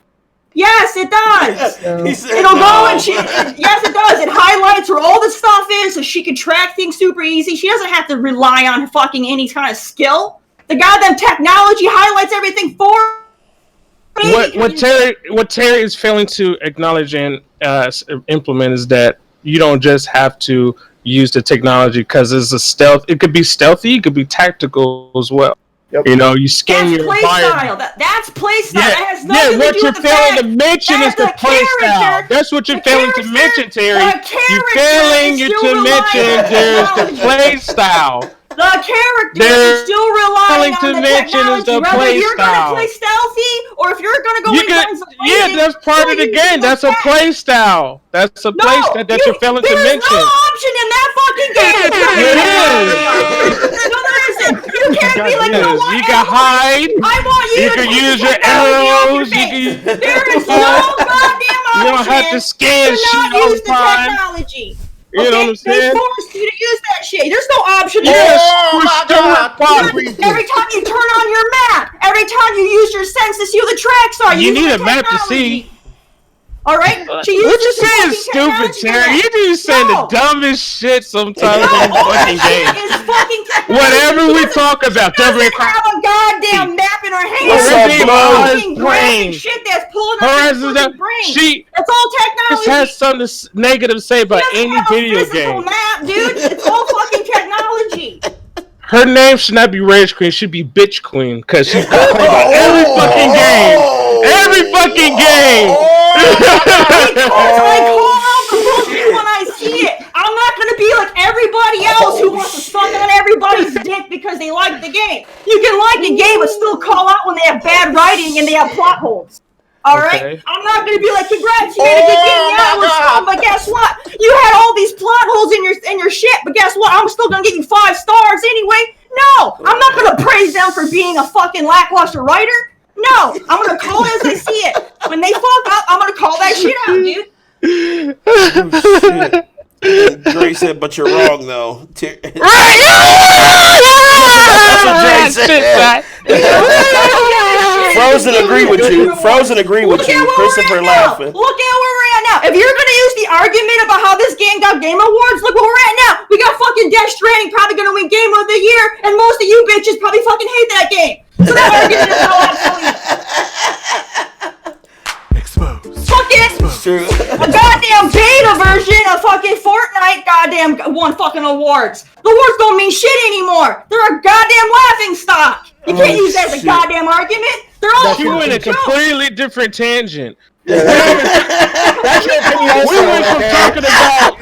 Yes, it does. He said It'll no. go and yes, it does. It highlights where all the stuff is so she can track things super easy. She doesn't have to rely on fucking any kind of skill. The goddamn technology highlights everything for her. What Terry is failing to acknowledge and implement is that you don't just have to use the technology because it's a stealth. It could be stealthy. It could be tactical as well. Yep. You scan That's your play environment. style. That's play style. Yeah, That has nothing to what do you're with the failing fact to mention that is the play style. character- That's what you're the failing to character- mention, Terry. the You're character failing is to still mention relying on there's the technology. play style. The character They're is still relying failing on to the mention is technology. the Whether play you're style. going to play stealthy or if you're going to go You in could, guns yeah, blazing, that's part of the you're game. using That's a tech. play style. That's a play style that you're failing to There's mention. no option in that fucking game. No, there isn't. You can't be like, you know what? You can hide. I want you, You to can take use the your technology off arrows. your You face. can. There is no goddamn option. You don't have to scan to shit not all use the the time. technology. You know what I'm They saying? forced you to use that shit. There's no option. Yes, Oh we're my still God. required. Every time you turn on your map, every time you use your sense to see where the tracks are, You use need the a map to technology. see. All right, What you saying is stupid, Terry. You just saying the dumbest shit sometimes in all that fucking shit games. is fucking technology. Whatever She we doesn't- talk about, she doesn't have a goddamn map in her hand. What's up, It's bro? fucking Brain. graphic shit that's pulling Her up ass her is fucking that brain. she That's all just technology. has something negative to say about She doesn't any have a video physical game. map, dude. It's all fucking technology. Her name should not be Rage Queen, should be Bitch Queen, because she's complaining about every fucking game. Every fucking game. I call out the bullshit when I see it. I'm not gonna be like everybody else who wants to suck on everybody's dick because they like the game. You can like a game but still call out when they have bad writing and they have plot holes. Alright? Okay. I'm not gonna be like, congrats, you made a good game, yeah, it was fun, but guess what? You had all these plot holes in your shit, but guess what? I'm still gonna give you 5 stars anyway. No! I'm not gonna praise them for being a fucking lackluster writer. No! I'm gonna call it as I see it. When they fuck up, I'm gonna call that shit out, dude. Dre said, but you're wrong, though. That's what Dre said. Frozen agree with you. Frozen agree with Look at you. where Christopher we're at now. laughing. Look at where we're at now. If you're gonna use the argument about how this game got Game Awards, look where we're at now. We got fucking Death Stranding probably gonna win Game of the Year, and most of you bitches probably fucking hate that game. So that argument is now obsolete. Exposed. Fucking It's true. a goddamn beta version of fucking Fortnite goddamn won fucking awards. The awards don't mean shit anymore. They're a goddamn laughing stock. You can't use that as a shit. goddamn argument. They're all You went a fucking jokes. completely different tangent. That's your opinion also. We went from talking about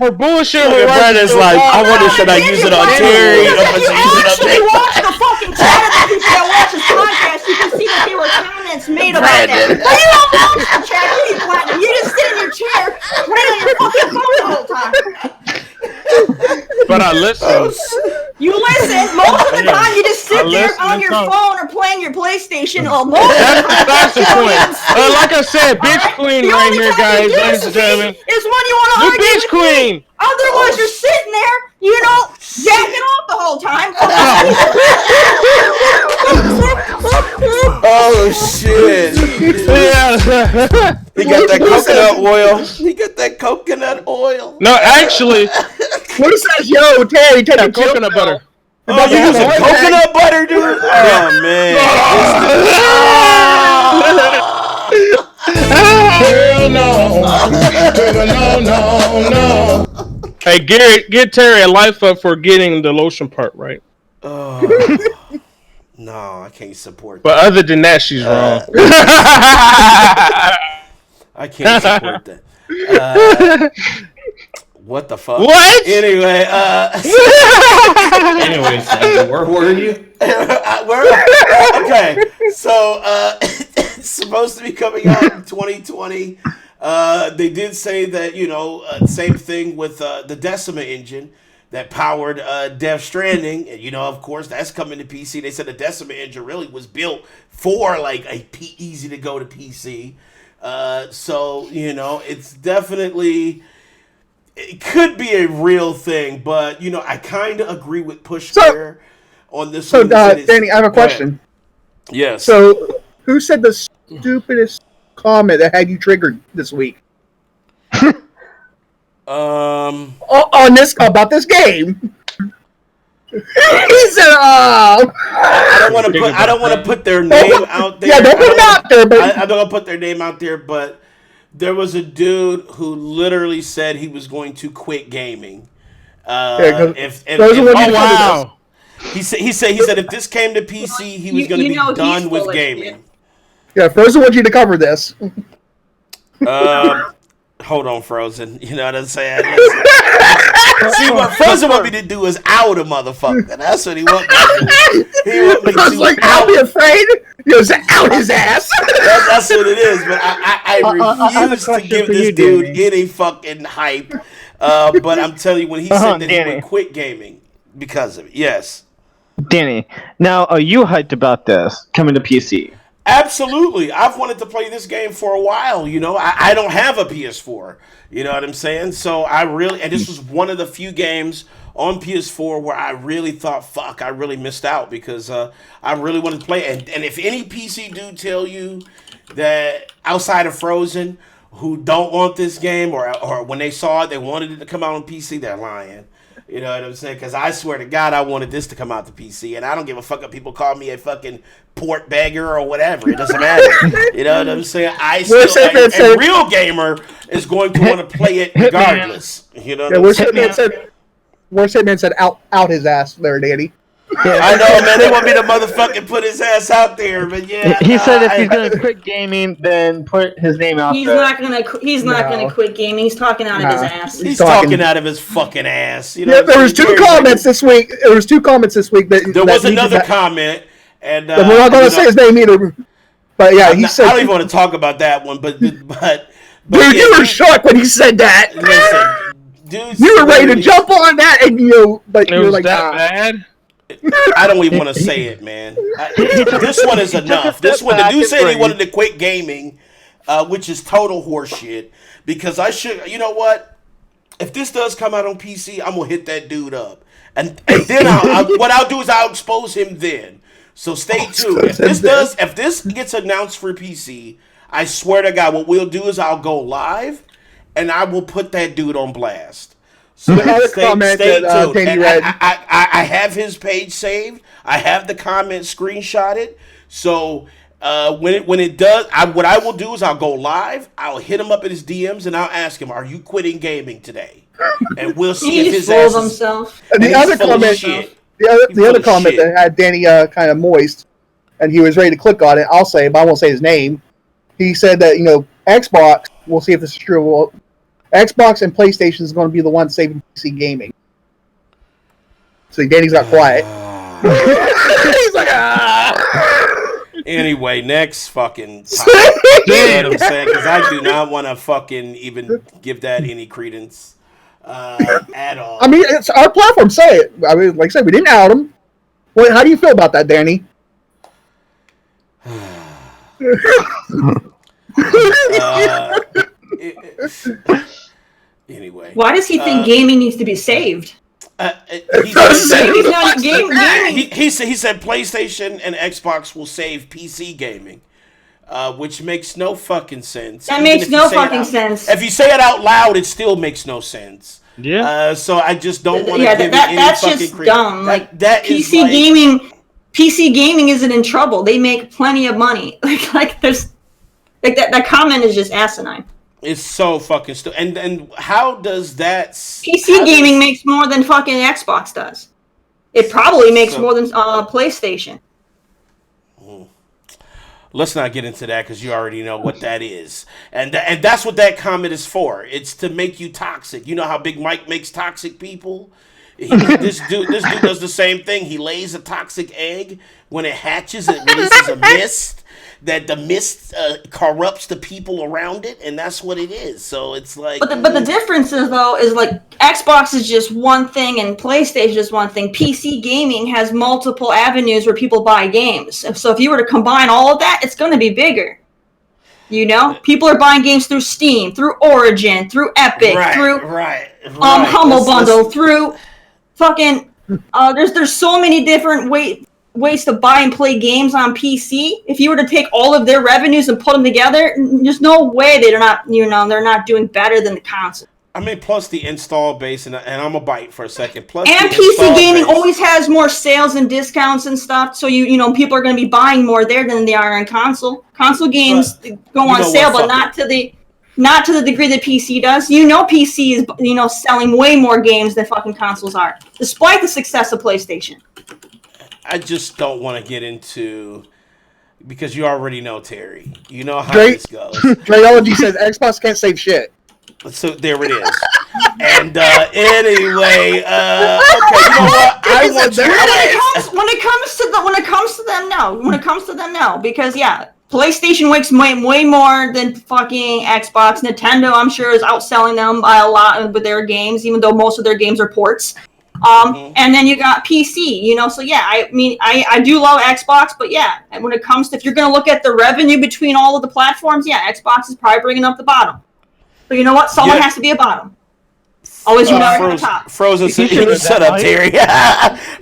her bullshit. Look at Brandon's like, I wonder should I use it on Terry or should I use it on If you watch the fucking chat of the people that watch this podcast, you can see that there were comments made about that. But you don't watch the chat, you Platinum. You just sit in your chair, playing on your fucking phone the whole time. But I listen. You listen. Most of the time, you just sit there on your phone or playing your PlayStation. Or most of the time, That's the you don't point. even speak. Like I said, bitch queen The right only here, time guys, you do ladies and speak gentlemen. is when you want to The argue bitch with me. queen. Otherwise, you're sitting there, jacking off the whole time. Oh shit! Yeah. He got that coconut oil. He got that coconut oil. No, actually, Who says, yo, Terry, take a chill coconut pill? butter. Oh, you using coconut butter, dude? Oh man! Hell no. Hey, Gary, get Terry a life up for getting the lotion part right. No, I can't support that. But other than that, she's wrong. I can't support that. What the fuck? What? Anyway, Anyways, where were you? okay, so it's supposed to be coming out in 2020. They did say that, same thing with the Decima engine that powered Death Stranding. And, of course, that's coming to PC. They said the Decima engine really was built for, like, easy to go to PC. So, it's definitely... It could be a real thing, but, I kind of agree with Push there on this one. So, Danny, I have a question. Yes. So, who said the stupidest comment that had you triggered this week? On this about this game. He said, I don't want to put their name out there. Yeah, don't put them out there, but I don't want to put their name out there, but there was a dude who literally said he was going to quit gaming. Wow. He said if this came to PC, he was going to be done with gaming. Yeah, Frozen wants you to cover this. Hold on, Frozen. You know what I'm saying? See, what Frozen want me to do is out a motherfucker. That's what he want me to do. He want me to I'll be afraid. Out his ass. That's what it is. But I refuse to give this dude any fucking hype. But I'm telling you, when he said that he would quit gaming because of it, yes. Danny, now are you hyped about this coming to PC? Absolutely. I've wanted to play this game for a while, I don't have a PS4, you know what I'm saying? So and this was one of the few games on PS4 where I really thought, fuck, I really missed out because I really wanted to play it. And if any PC dude tell you that outside of Frozen who don't want this game or when they saw it, they wanted it to come out on PC, they're lying. You know what I'm saying? Because I swear to God, I wanted this to come out to PC, and I don't give a fuck if people call me a fucking port beggar or whatever. It doesn't matter. You know what I'm saying? A real gamer is going to want to play it regardless. You know what I'm saying? Worst Hitman said out his ass there, Danny. Yeah. I know, man. They want me to motherfucking put his ass out there, but yeah. He said if he's gonna quit gaming, then put his name out He's there. not gonna quit gaming. He's talking out of his ass. He's talking out of his fucking ass. There was two comments this week. There was another comment, and we're not going to say his name either. But yeah, he said. I don't even want to talk about that one, but dude, you were shocked when he said that. Listen, dude, you were ready to jump on that, and but you were like, that bad. I don't even want to say it, man. This one is enough. This one, the dude said he wanted to quit gaming, which is total horseshit. Because you know what? If this does come out on PC, I'm gonna hit that dude up, and then what I'll do is I'll expose him then. So stay tuned. If this gets announced for PC, I swear to God, what we'll do is I'll go live, and I will put that dude on blast. So stay tuned. I have his page saved. I have the comment screenshotted. So when it does, what I will do is I'll go live. I'll hit him up in his DMs and I'll ask him, "Are you quitting gaming today?" And we'll see if his ass himself. And the other comment, the other comment that had Danny kind of moist, and he was ready to click on it. I'll say, but I won't say his name. He said that Xbox, we'll see if this is true. Well, Xbox and PlayStation is going to be the one saving PC gaming. So Danny's got quiet. He's like, Anyway, next fucking topic. You know what I'm saying? Because I do not want to fucking even give that any credence at all. I mean, it's our platform. Say it. I mean, like I said, we didn't out him. Wait, how do you feel about that, Danny? Anyway, why does he think gaming needs to be saved? he said PlayStation and Xbox will save PC gaming, which makes no fucking sense. That makes no fucking sense. If you say it out loud, it still makes no sense. Yeah. So I just don't want to give it any that's fucking just credit. dumb. Like that PC gaming isn't in trouble. They make plenty of money. Like there's like that comment is just asinine. It's so fucking stupid. And how does that... PC gaming makes more than fucking Xbox does. It probably makes more than PlayStation. Let's not get into that because you already know what that is. And that's what that comment is for. It's to make you toxic. You know how Big Mike makes toxic people? This dude does the same thing. He lays a toxic egg. When it hatches, it releases a mist. That the mist corrupts the people around it, and that's what it is. So it's like... But the difference is, though, is like Xbox is just one thing and PlayStation is one thing. PC gaming has multiple avenues where people buy games. So if you were to combine all of that, it's going to be bigger. You know? People are buying games through Steam, through Origin, through Epic, through Humble Bundle, through fucking... there's so many different ways to buy and play games on PC. If you were to take all of their revenues and put them together, there's no way they're not doing better than the console. I mean, plus the install base, and I'm a bite for a second. Plus, and PC gaming always has more sales and discounts and stuff, so you know people are going to be buying more there than they are on console. Console games go on sale, but not to the degree that PC does. You know, PC is selling way more games than fucking consoles are, despite the success of PlayStation. I just don't want to get into, because you already know, Terry. You know how this goes. Dreology says Xbox can't save shit. So there it is. And anyway, okay, you know what? When it comes to them, no, because PlayStation makes way more than fucking Xbox. Nintendo, I'm sure, is outselling them by a lot with their games, even though most of their games are ports. And then you got PC, so I mean, I do love Xbox, but and when it comes to, if you're going to look at the revenue between all of the platforms, Xbox is probably bringing up the bottom. But you know what? Someone has to be a bottom. Always you know at the top. Frozen said, shut up, Terry.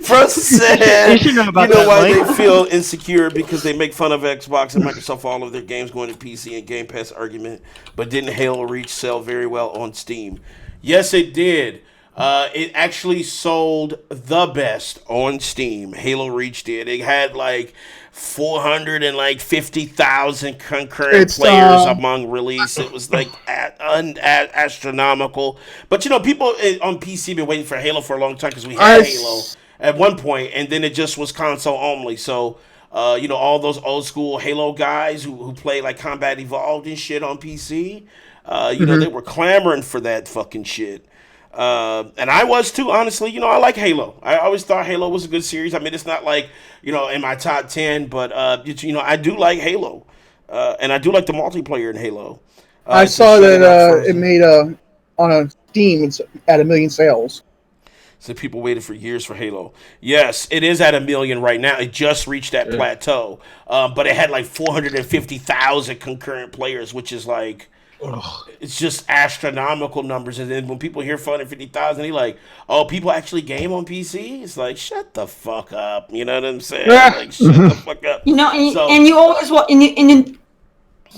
Frozen said, you know why they feel insecure? Because they make fun of Xbox and Microsoft, all of their games going to PC and Game Pass argument, but didn't Halo Reach sell very well on Steam? Yes, it did. It actually sold the best on Steam. Halo Reach did. It had like 450,000 concurrent players among release. It was like astronomical. But people on PC been waiting for Halo for a long time because we had Halo at one point, and then it just was console only. So all those old school Halo guys who play like Combat Evolved and shit on PC, they were clamoring for that fucking shit. And I was too, honestly. I like Halo. I always thought Halo was a good series. I mean, it's not like, in my top 10, but, I do like Halo. And I do like the multiplayer in Halo. I saw that it made on Steam, it's at 1 million sales. So people waited for years for Halo. Yes, it is at 1 million right now. It just reached that plateau. But it had like 450,000 concurrent players, which is like... It's just astronomical numbers, and then when people hear 450,000, they're like, "Oh, people actually game on PC?" It's like, shut the fuck up. You know what I'm saying? Like, shut the fuck up. And you always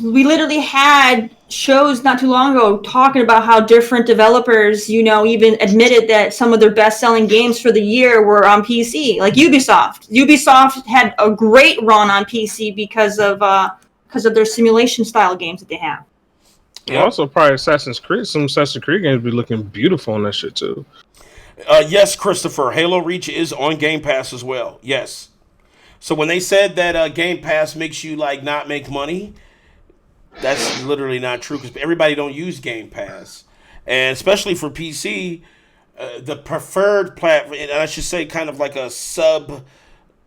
we literally had shows not too long ago talking about how different developers, even admitted that some of their best-selling games for the year were on PC, like Ubisoft. Ubisoft had a great run on PC because of their simulation-style games that they have. Yeah. Also, probably Assassin's Creed. Some Assassin's Creed games be looking beautiful on that shit too. Yes, Christopher. Halo Reach is on Game Pass as well. Yes. So when they said that Game Pass makes you like not make money, That's literally not true because everybody don't use Game Pass, and especially for PC, the preferred platform, and I should say, kind of like a sub,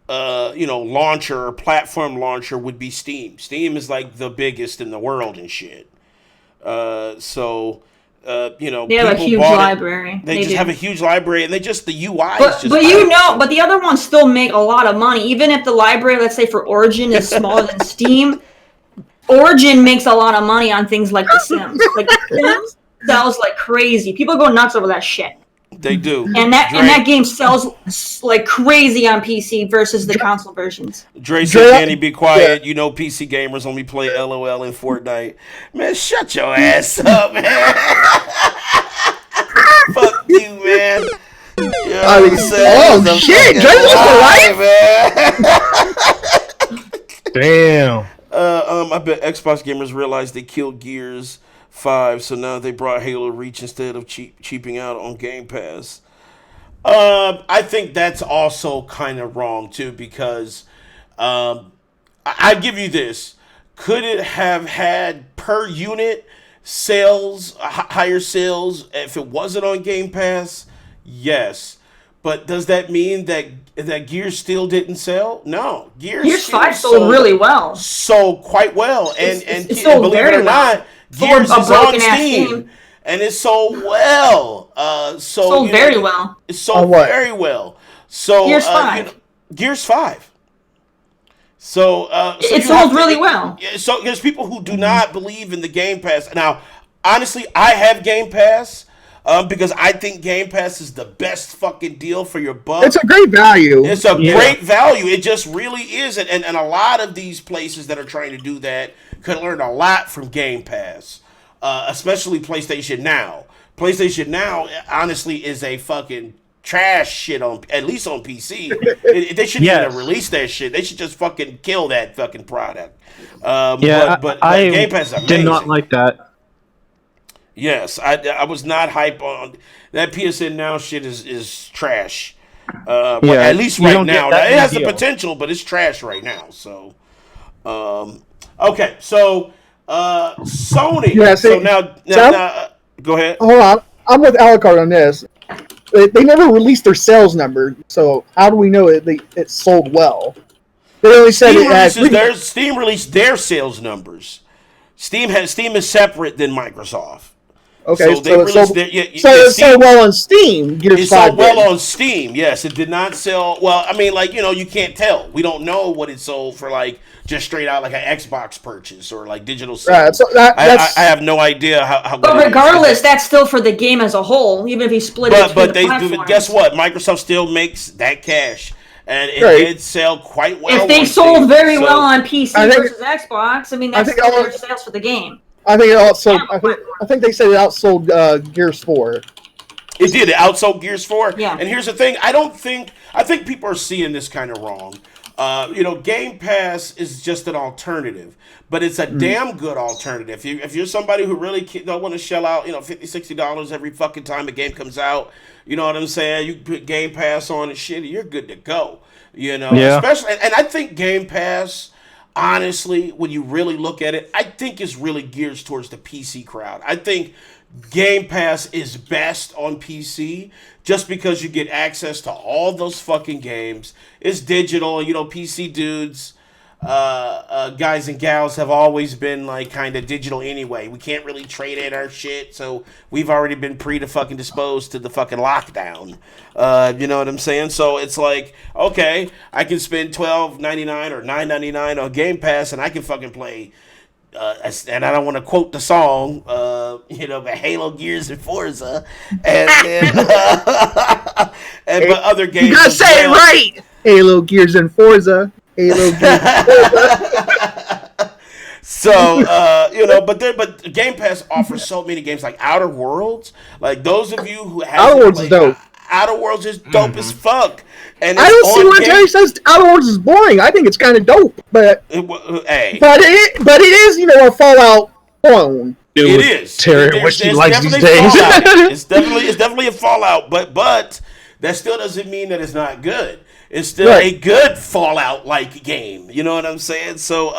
launcher or platform launcher would be Steam. Steam is like the biggest in the world and shit. They have a huge library. They just have a huge library, and the UI but, is just. But the other ones still make a lot of money, even if the library, let's say for Origin, is smaller than Steam. Origin makes a lot of money on things like The Sims. Like The Sims sells like crazy. People go nuts over that shit. They do, and that game sells like crazy on PC versus the console versions. Dre said, "Danny, be quiet. You know, PC gamers only play LOL and Fortnite." Man, shut your ass up, man. Fuck you, man. Oh shit, Dre's alive, man. Damn. I bet Xbox gamers realized they killed Gears 5, so now they brought Halo Reach instead of cheaping out on Game Pass. I think that's also kind of wrong too, because I give you this: could it have had per unit sales, higher sales, if it wasn't on Game Pass? Yes. But does that mean that Gears still didn't sell? No, Gears 5 sold really well. Sold quite well, and sold believe it or not, Gears is on Steam, and it sold well. Sold very well. It sold very well. So Gears 5. Gears 5. So it sold really well. So there's people who do not believe in the Game Pass. Now, honestly, I have Game Pass. Because I think Game Pass is the best fucking deal for your buck. It's a great value. It's a great value. It just really is. And a lot of these places that are trying to do that could learn a lot from Game Pass. Especially PlayStation Now. PlayStation Now, honestly, is a fucking trash shit, at least on PC. They shouldn't even release that shit. They should just fucking kill that fucking product. But Game Pass is amazing. Did not like that. Yes, I was not hype on that. PSN Now shit is trash. At least right now. It has the potential, but it's trash right now. So, okay. So, Sony. Yeah, so now, go ahead. Hold on. I'm with Alucard on this. They never released their sales number, so how do we know it sold well? They only said Steam released their sales numbers. Steam is separate than Microsoft. Okay, so it sold well on Steam. It sold well on Steam. Yes, it did not sell well. I mean, you can't tell. We don't know what it sold for, just straight out like an Xbox purchase or digital sales. Right, so I have no idea how. But regardless, that's still for the game as a whole, even if you split it. But guess what? Microsoft still makes that cash. And it did sell quite well. If they sold very well on PC versus Xbox, I mean, that's still their sales for the game. I think it outsold. I think they said it outsold Gears 4. It did. It outsold Gears 4. Yeah. And here's the thing. I think people are seeing this kind of wrong. Game Pass is just an alternative, but it's a damn good alternative. If you're somebody who really don't want to shell out, $50, $60 every fucking time a game comes out, you know what I'm saying? You put Game Pass on and shit, you're good to go. Especially, and I think Game Pass, honestly, when you really look at it, I think it's really geared towards the PC crowd. I think Game Pass is best on PC just because you get access to all those fucking games. It's digital, PC dudes, guys and gals have always been kind of digital anyway. We can't really trade in our shit, so we've already been fucking disposed to the fucking lockdown. You know what I'm saying? So it's okay, I can spend $12.99 or $9.99 on Game Pass, and I can fucking play. And I don't want to quote the song, but Halo, Gears, and Forza, and but other games. You gotta say it right. Halo, Gears, and Forza. Halo, Gears, and Forza. So but Game Pass offers so many games like Outer Worlds. Like those of you who have Outer Worlds is dope. Outer Worlds is dope as fuck. And I don't see why Terry says Outer Worlds is boring. I think it's kind of dope, but it is a Fallout clone. It is. Terry, what she likes these days. It's definitely a Fallout, but that still doesn't mean that it's not good. It's still a good Fallout-like game. You know what I'm saying? So,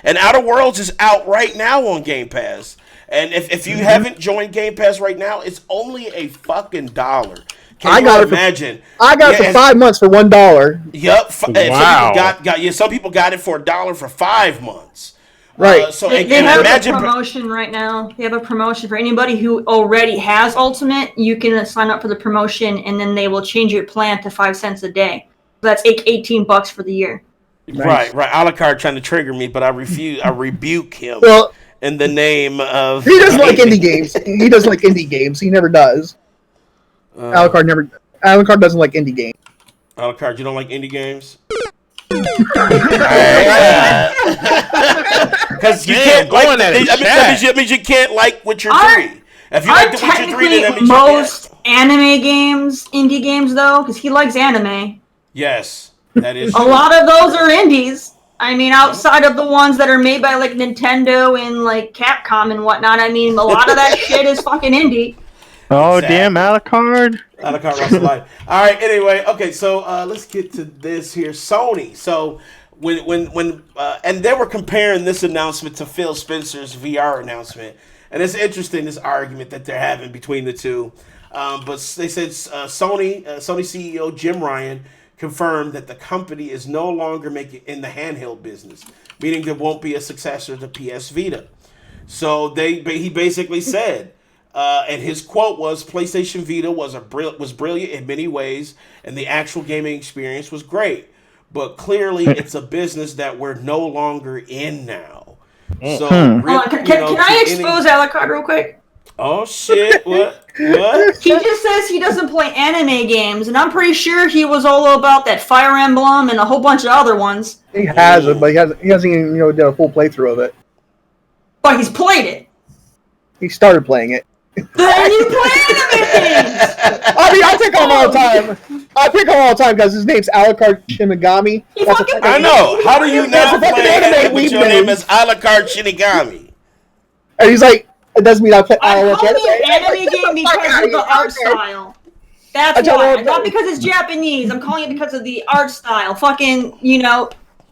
and Outer Worlds is out right now on Game Pass. And if you haven't joined Game Pass right now, it's only a fucking $1. Can you imagine? I got it for 5 months for $1. Yep. Wow. Some people got it for $1 for 5 months. Right. So they have a promotion right now. They have a promotion for anybody who already has Ultimate. You can sign up for the promotion, and then they will change your plan to 5 cents a day. That's $18 for the year. Right. Alucard trying to trigger me, but I refuse. I rebuke him in the name of. He doesn't like indie games. He doesn't like indie games. He never does. Alucard doesn't like indie games. Alucard, you don't like indie games? Because you can't like. That means you can't like Witcher 3. If you like the Witcher 3, then that means most anime games, indie games, though, because he likes anime. Yes, that is true. A lot of those are indies. I mean, outside of the ones that are made by like Nintendo and like Capcom and whatnot. I mean, a lot of that shit is fucking indie. Oh, damn, Alucard. Alucard Russell Life. All right, anyway, okay, so let's get to this here. Sony. So when and they were comparing this announcement to Phil Spencer's VR announcement. And it's interesting, this argument that they're having between the two. But they said Sony CEO Jim Ryan confirmed that the company is no longer making in the handheld business, meaning there won't be a successor to PS Vita. So he basically said, and his quote was, "PlayStation Vita was brilliant in many ways, and the actual gaming experience was great. But clearly, it's a business that we're no longer in now." So, can I expose Alucard real quick? Oh shit! What? He just says he doesn't play anime games, and I'm pretty sure he was all about that Fire Emblem and a whole bunch of other ones. He has it, but he hasn't even done a full playthrough of it. But he's played it. He started playing it. Then you play anime games. I mean, I pick on him all the time because his name's Alucard Shinigami. I know. How do you not play anime with your name is Alucard Shinigami? And he's like, it doesn't mean I play. I'm calling it an anime game because of the art style. That's why. Not because it's Japanese. I'm calling it because of the art style. Fucking,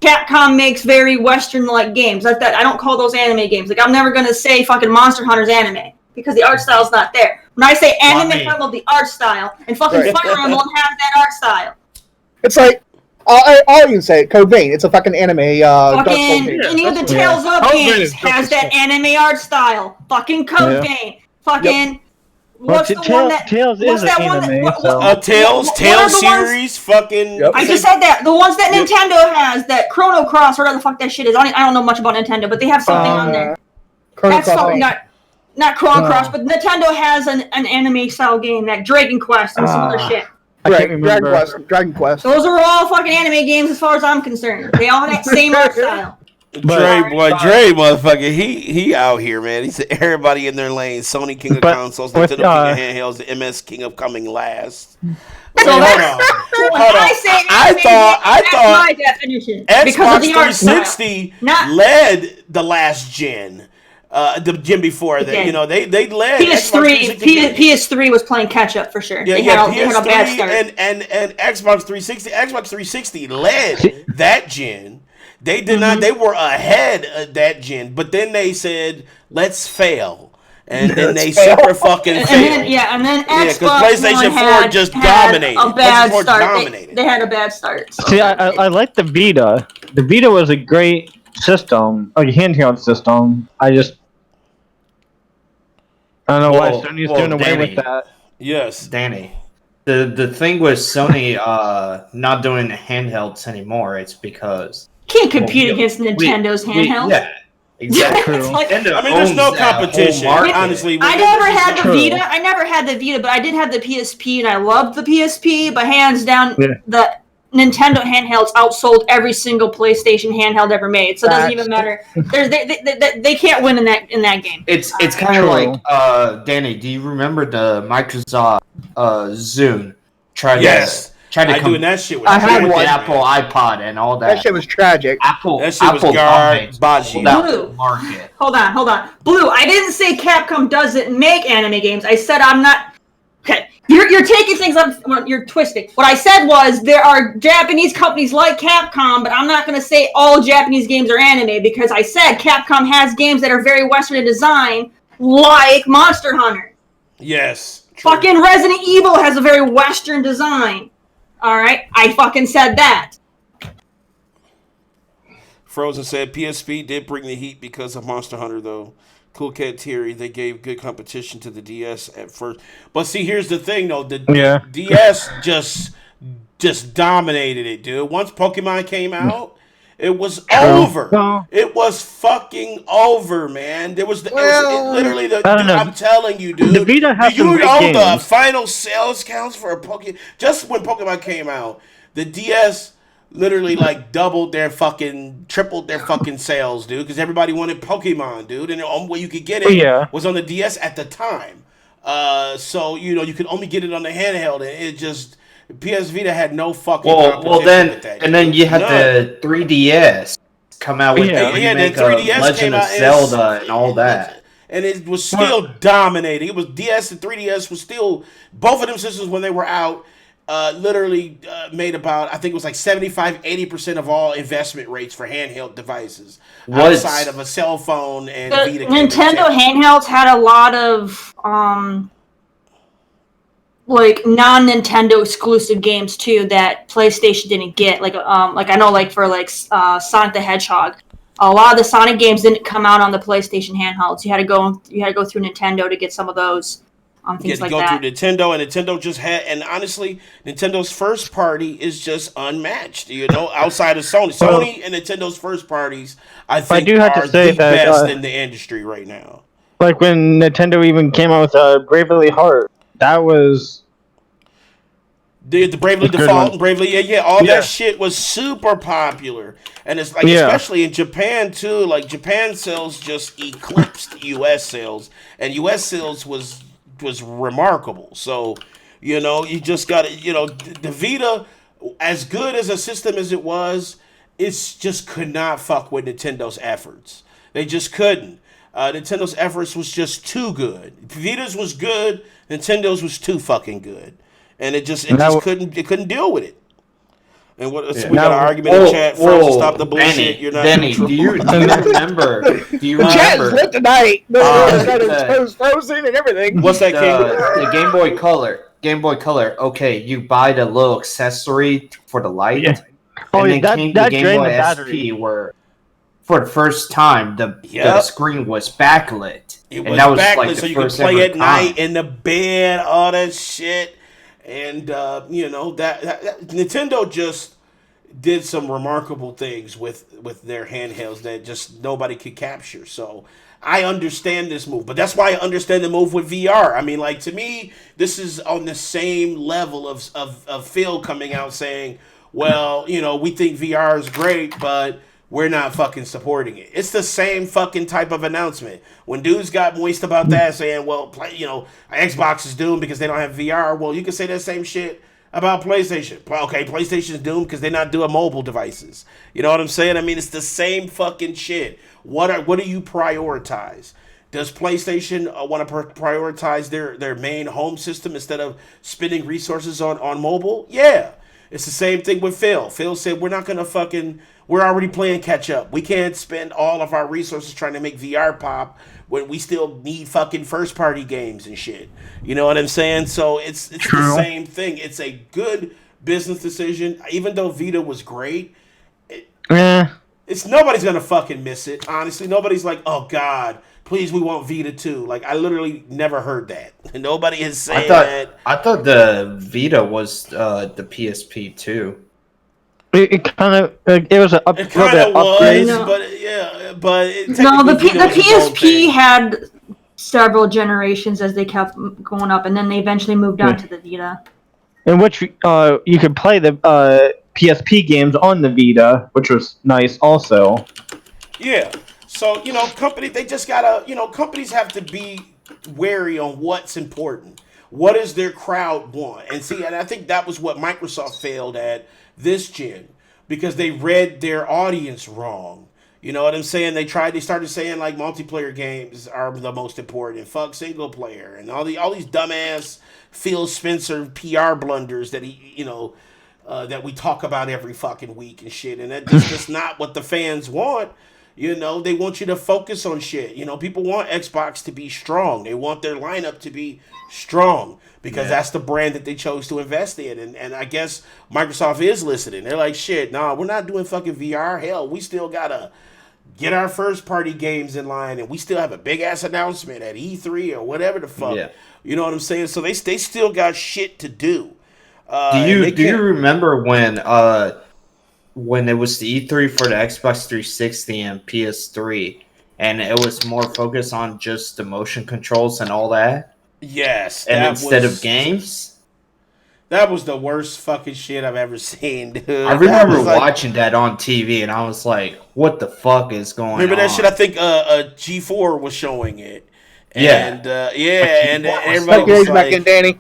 Capcom makes very Western-like games. Like that. I don't call those anime games. Like, I'm never going to say fucking Monster Hunter's anime because the art style's not there. When I say anime, I'm talking about the art style. And fucking Fire Emblem has that art style. It's like, I'll even say it, Code Vein. It's a fucking anime. Any of the Tales of games has that anime art style. Fucking Code Vein. Fucking. What's the one that? Tales is an anime. Tales series. Fucking. I just said that. The ones that Nintendo has, that Chrono Cross, whatever the fuck that shit is. I don't know much about Nintendo, but they have something on there. That's fucking not Chrono Cross, but Nintendo has an anime style game, that Dragon Quest and some other shit. Dragon Quest. Those are all fucking anime games as far as I'm concerned. They all have that same art style. Dre, motherfucker, he out here, man. He said everybody in their lane. Sony King of Consoles, Nintendo King of Handhelds, the MS King of Coming Last. So hold on. I thought my definition. Xbox 360 led the last gen. The gen before that, they led. PS3 was playing catch up for sure. They had a bad start. And Xbox 360. Xbox 360 led that gen. They did not. They were ahead of that gen, but then they said, "Let's fail," and then they super fucking failed. And then Xbox because PlayStation 4 just dominated. A bad start. They had a bad start. So. See, I like the Vita. The Vita was a great system, a handheld system. I don't know why Sony's doing away with that. Yes, Danny. The thing with Sony not doing handhelds anymore, it's because can't compete against Nintendo's handhelds. Yeah, exactly. There's no competition. Honestly, I never had the Vita. But I did have the PSP, and I loved the PSP. But hands down, the Nintendo handhelds outsold every single PlayStation handheld ever made. So it doesn't even matter. They can't win in that game. It's kind of like Danny. Do you remember the Microsoft Zune? Tried to doing that shit. I had one Apple iPod and all that. That shit was tragic. That shit was garbage. Blue. Hold on. Blue, I didn't say Capcom doesn't make anime games. I said I'm not Okay, you're taking things up. You're twisting. What I said was there are Japanese companies like Capcom, but I'm not going to say all Japanese games are anime because I said Capcom has games that are very Western in design, like Monster Hunter. Yes. True. Fucking Resident Evil has a very Western design. All right, I fucking said that. Frozen said PSP did bring the heat because of Monster Hunter, though. Cool Cat Theory, they gave good competition to the DS at first. But see, here's the thing, though. The DS just dominated it, dude. Once Pokemon came out, it was over. It was fucking over, man. It was literally the. I'm telling you, dude. The Vita has some great games. The final sales counts for a Pokemon? Just when Pokemon came out, the DS literally like tripled their fucking sales, dude, because everybody wanted Pokemon, dude, and the only way you could get it was on the DS at the time. So you could only get it on the handheld, and it just PS Vita had no fucking competition with that. And then you had the 3DS come out with the remake of Legend of Zelda and all that. And it was still dominating. It was DS and 3DS was still, both of them systems when they were out, literally made about, I think it was like 75-80% of all investment rates for handheld devices outside of a cell phone and Vita. Nintendo handhelds had a lot of like non-Nintendo exclusive games too that PlayStation didn't get. Like I know, like for like Sonic the Hedgehog, a lot of the Sonic games didn't come out on the PlayStation handhelds. You had to go through Nintendo to get some of those. Things like that. Through Nintendo, and Nintendo just had, and honestly, Nintendo's first party is just unmatched. Outside of Sony, and Nintendo's first parties, I think, are the best in the industry right now. Like when Nintendo even came out with Bravely Heart, that was the Bravely Default and Bravely, all that shit was super popular, and it's like especially in Japan too. Like Japan sales just eclipsed U.S. sales, and U.S. sales was remarkable. So, you just got to, the Vita, as good as a system as it was, just could not fuck with Nintendo's efforts. They just couldn't. Nintendo's efforts was just too good. Vita's was good, Nintendo's was too fucking good. And it couldn't deal with it. And we got an argument in chat. Frozen, stop the bullshit. You're not Danny, do you remember? Chat is lit tonight. Frozen and everything. What's that, King? The Game Boy Color. Game Boy Color. Okay, you buy the little accessory for the light. Yeah. And then came the Game Boy SP where, for the first time, the screen was backlit. That was backlit, like so you could play at night in the bed, all that shit. And that Nintendo just did some remarkable things with their handhelds that just nobody could capture. So I understand this move, but that's why I understand the move with VR. I mean, like, to me, this is on the same level of Phil coming out saying, well, we think VR is great, but we're not fucking supporting it. It's the same fucking type of announcement. When dudes got moist about that, saying, well, Xbox is doomed because they don't have VR. Well, you can say that same shit about PlayStation. Okay, PlayStation's doomed because they're not doing mobile devices. You know what I'm saying? I mean, it's the same fucking shit. What do you prioritize? Does PlayStation want to prioritize their main home system instead of spending resources on mobile? Yeah. It's the same thing with Phil. Phil said, we're already playing catch up. We can't spend all of our resources trying to make VR pop when we still need fucking first party games and shit. You know what I'm saying? So it's the same thing. It's a good business decision. Even though Vita was great, it's nobody's gonna fucking miss it. Honestly, nobody's like, oh God, please, we want Vita too. Like, I literally never heard that. Nobody is saying that. I thought the Vita was the PSP too. It kind of was an upgrade. But the PSP had several generations as they kept going up, and then they eventually moved on to the Vita. In which you could play the PSP games on the Vita, which was nice also. Yeah. So, they just gotta, companies have to be wary on what's important. What does their crowd want? And I think that was what Microsoft failed at this gen, because they read their audience wrong. You know what I'm saying? They started saying like multiplayer games are the most important and fuck single player and all these dumbass Phil Spencer PR blunders that that we talk about every fucking week and shit. And that's just not what the fans want. You know, they want you to focus on shit. You know, people want Xbox to be strong. They want their lineup to be strong because that's the brand that they chose to invest in. And I guess Microsoft is listening. They're like, shit, nah, we're not doing fucking VR. Hell, we still gotta get our first party games in line, and we still have a big ass announcement at E3 or whatever the fuck. Yeah. You know what I'm saying? So they still got shit to do. Do you remember when it was the E3 for the Xbox 360 and PS3, and it was more focused on just the motion controls and all that? Yes. And instead of games? That was the worst fucking shit I've ever seen, dude. I remember watching that on TV, and I was like, what the fuck is going on? Remember that shit? I think G4 was showing it. And, and everybody was age like... back in, Danny.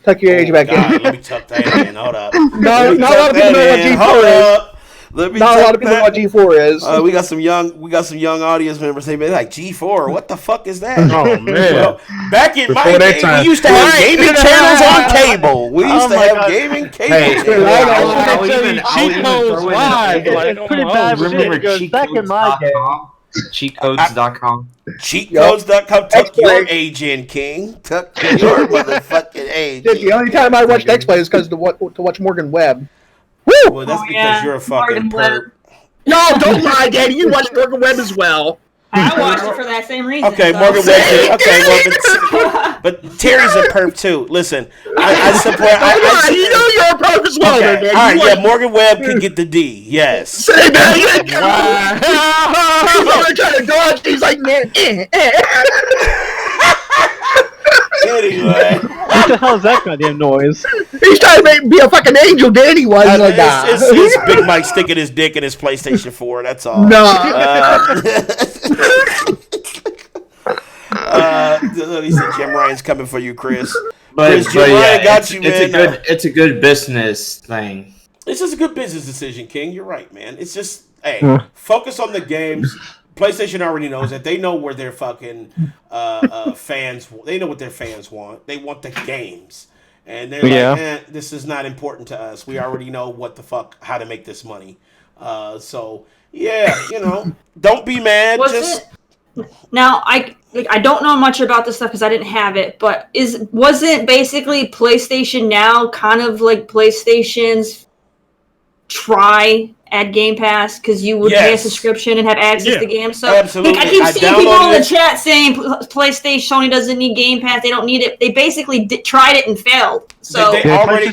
Tuck your age back in. Let me tuck that in. Hold up. Not a lot of people know what G4 is. Not a lot of people know what G4 is. We got some young audience members. They be like, G4, what the fuck is that? Oh man! Well, back in my day, we used to have gaming channels on cable. We used to have gaming cable channels. Cheat codes live. Pretty bad shit. Back in my day. Cheatcodes.com. Cheatcodes.com. Tuck your age in, King. Tuck your motherfucking age. The only time I watched X-Play is because to watch Morgan Webb. Woo! Well, that's because you're a fucking perp. No, don't lie, Daddy. You watched Morgan Webb as well. I watched it for that same reason. Okay, so. Morgan Webb. Okay, but Terry's a perp too. Listen, I support. You know you're a perp as well, okay. man. All right, Morgan Webb can get the D. Yes. Say that. He's trying to dodge. He's like, Anyway, what the hell is that goddamn noise? He's trying to be a fucking angel. Danny was it's Big Mike sticking his dick in his PlayStation 4. That's all. No. He said Jim Ryan's coming for you, Chris. But Jim Ryan got you, man. It's a good business thing. It's just a good business decision, King. You're right, man. It's just, focus on the games. PlayStation already knows that. They know where their fucking fans. They know what their fans want. They want the games, and they're like, "This is not important to us. We already know what the fuck how to make this money." So don't be mad. Now I don't know much about this stuff because I didn't have it, but wasn't basically PlayStation Now kind of like PlayStation's try at Game Pass because you would pay a subscription and have access to games. So absolutely. I keep seeing people in the chat saying PlayStation Sony doesn't need Game Pass. They don't need it. They basically tried it and failed. So they already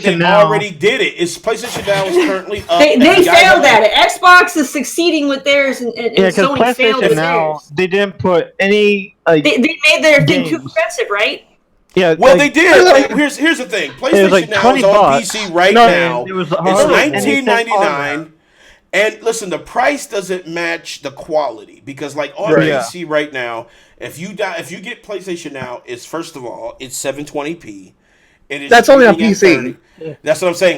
did it. It's PlayStation Now is currently up. They failed at it. Xbox is succeeding with theirs, and Sony failed with theirs. They didn't put any. They made their thing too expensive, right? Yeah, well, they did. Here's the thing. PlayStation Now is on PC right now. It's $19.99. And listen, the price doesn't match the quality because, like on PC right now, if you get PlayStation Now, it's first of all it's 720p. That's only on PC. That's what I'm saying.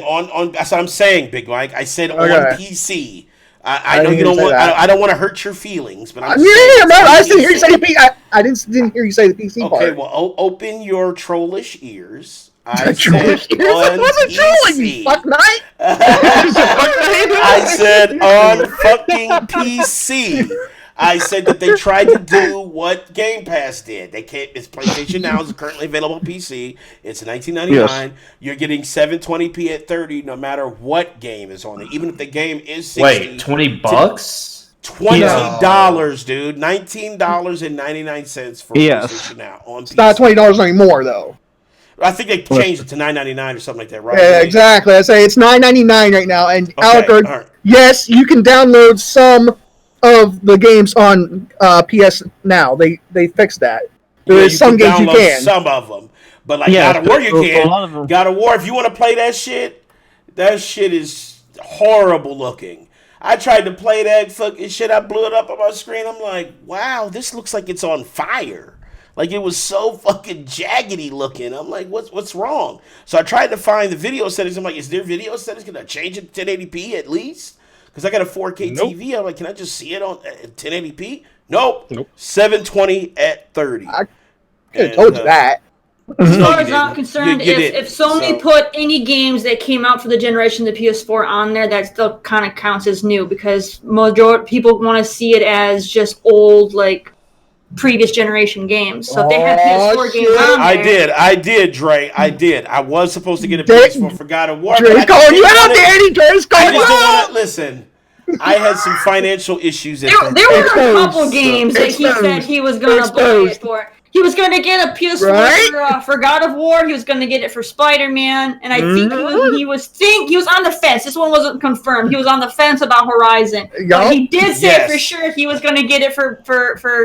That's what I'm saying, Big Mike. I said on PC. I know you don't want. I don't want to hurt your feelings, but I'm saying. I didn't hear you say the PC. I didn't hear you say the PC part. Okay, well, open your trollish ears. I said wasn't trolling me, fuck night. I said on fucking PC. I said that they tried to do what Game Pass did. They can't. It's PlayStation Now is currently available on PC. It's $19.99. Yes. You're getting 720p at 30, no matter what game is on it. Even if the game is 60. Wait, $20? $20, dude. $19.99 for PlayStation Now on PC. It's not $20 anymore, though. I think they changed it to $9.99 or something like that, right? Yeah, exactly. I say it's $9.99 right now. And Alec, yes, you can download some of the games on PS Now. They fixed that. There's some games you can. Some of them, but like God of War, you can. God of War, if you want to play that shit is horrible looking. I tried to play that fucking shit. I blew it up on my screen. I'm like, wow, this looks like it's on fire. Like, it was so fucking jaggedy looking. I'm like, what's wrong? So I tried to find the video settings. I'm like, is there video settings? Can I change it to 1080p at least? because I got a 4K Nope. TV. I'm like, can I just see it on 1080p? Nope. Nope. 720 at 30. I could have told you that. As No, far you as I'm didn't. concerned, You if Sony So- put any games that came out for the generation of the PS4 on there, that still kind of counts as new because majority people want to see it as just old, like previous generation games. So if they had PS4 games shit. on there, I did, Dre. I did. I was supposed to get a Dre- PS4 for God of War. Dre's but I calling you didn't out, wanna- Danny. Dre's I calling you just don't want out. to listen. I had some financial issues at there the were a Exposed. couple games that he Exposed. said he was going to buy it Exposed. for. He was going to get a PS4 Right? for God of War. He was going to get it for Spider-Man, and I think he was on the fence. This one wasn't confirmed. He was on the fence about Horizon, but Yup. he did say Yes. for sure he was going to get it for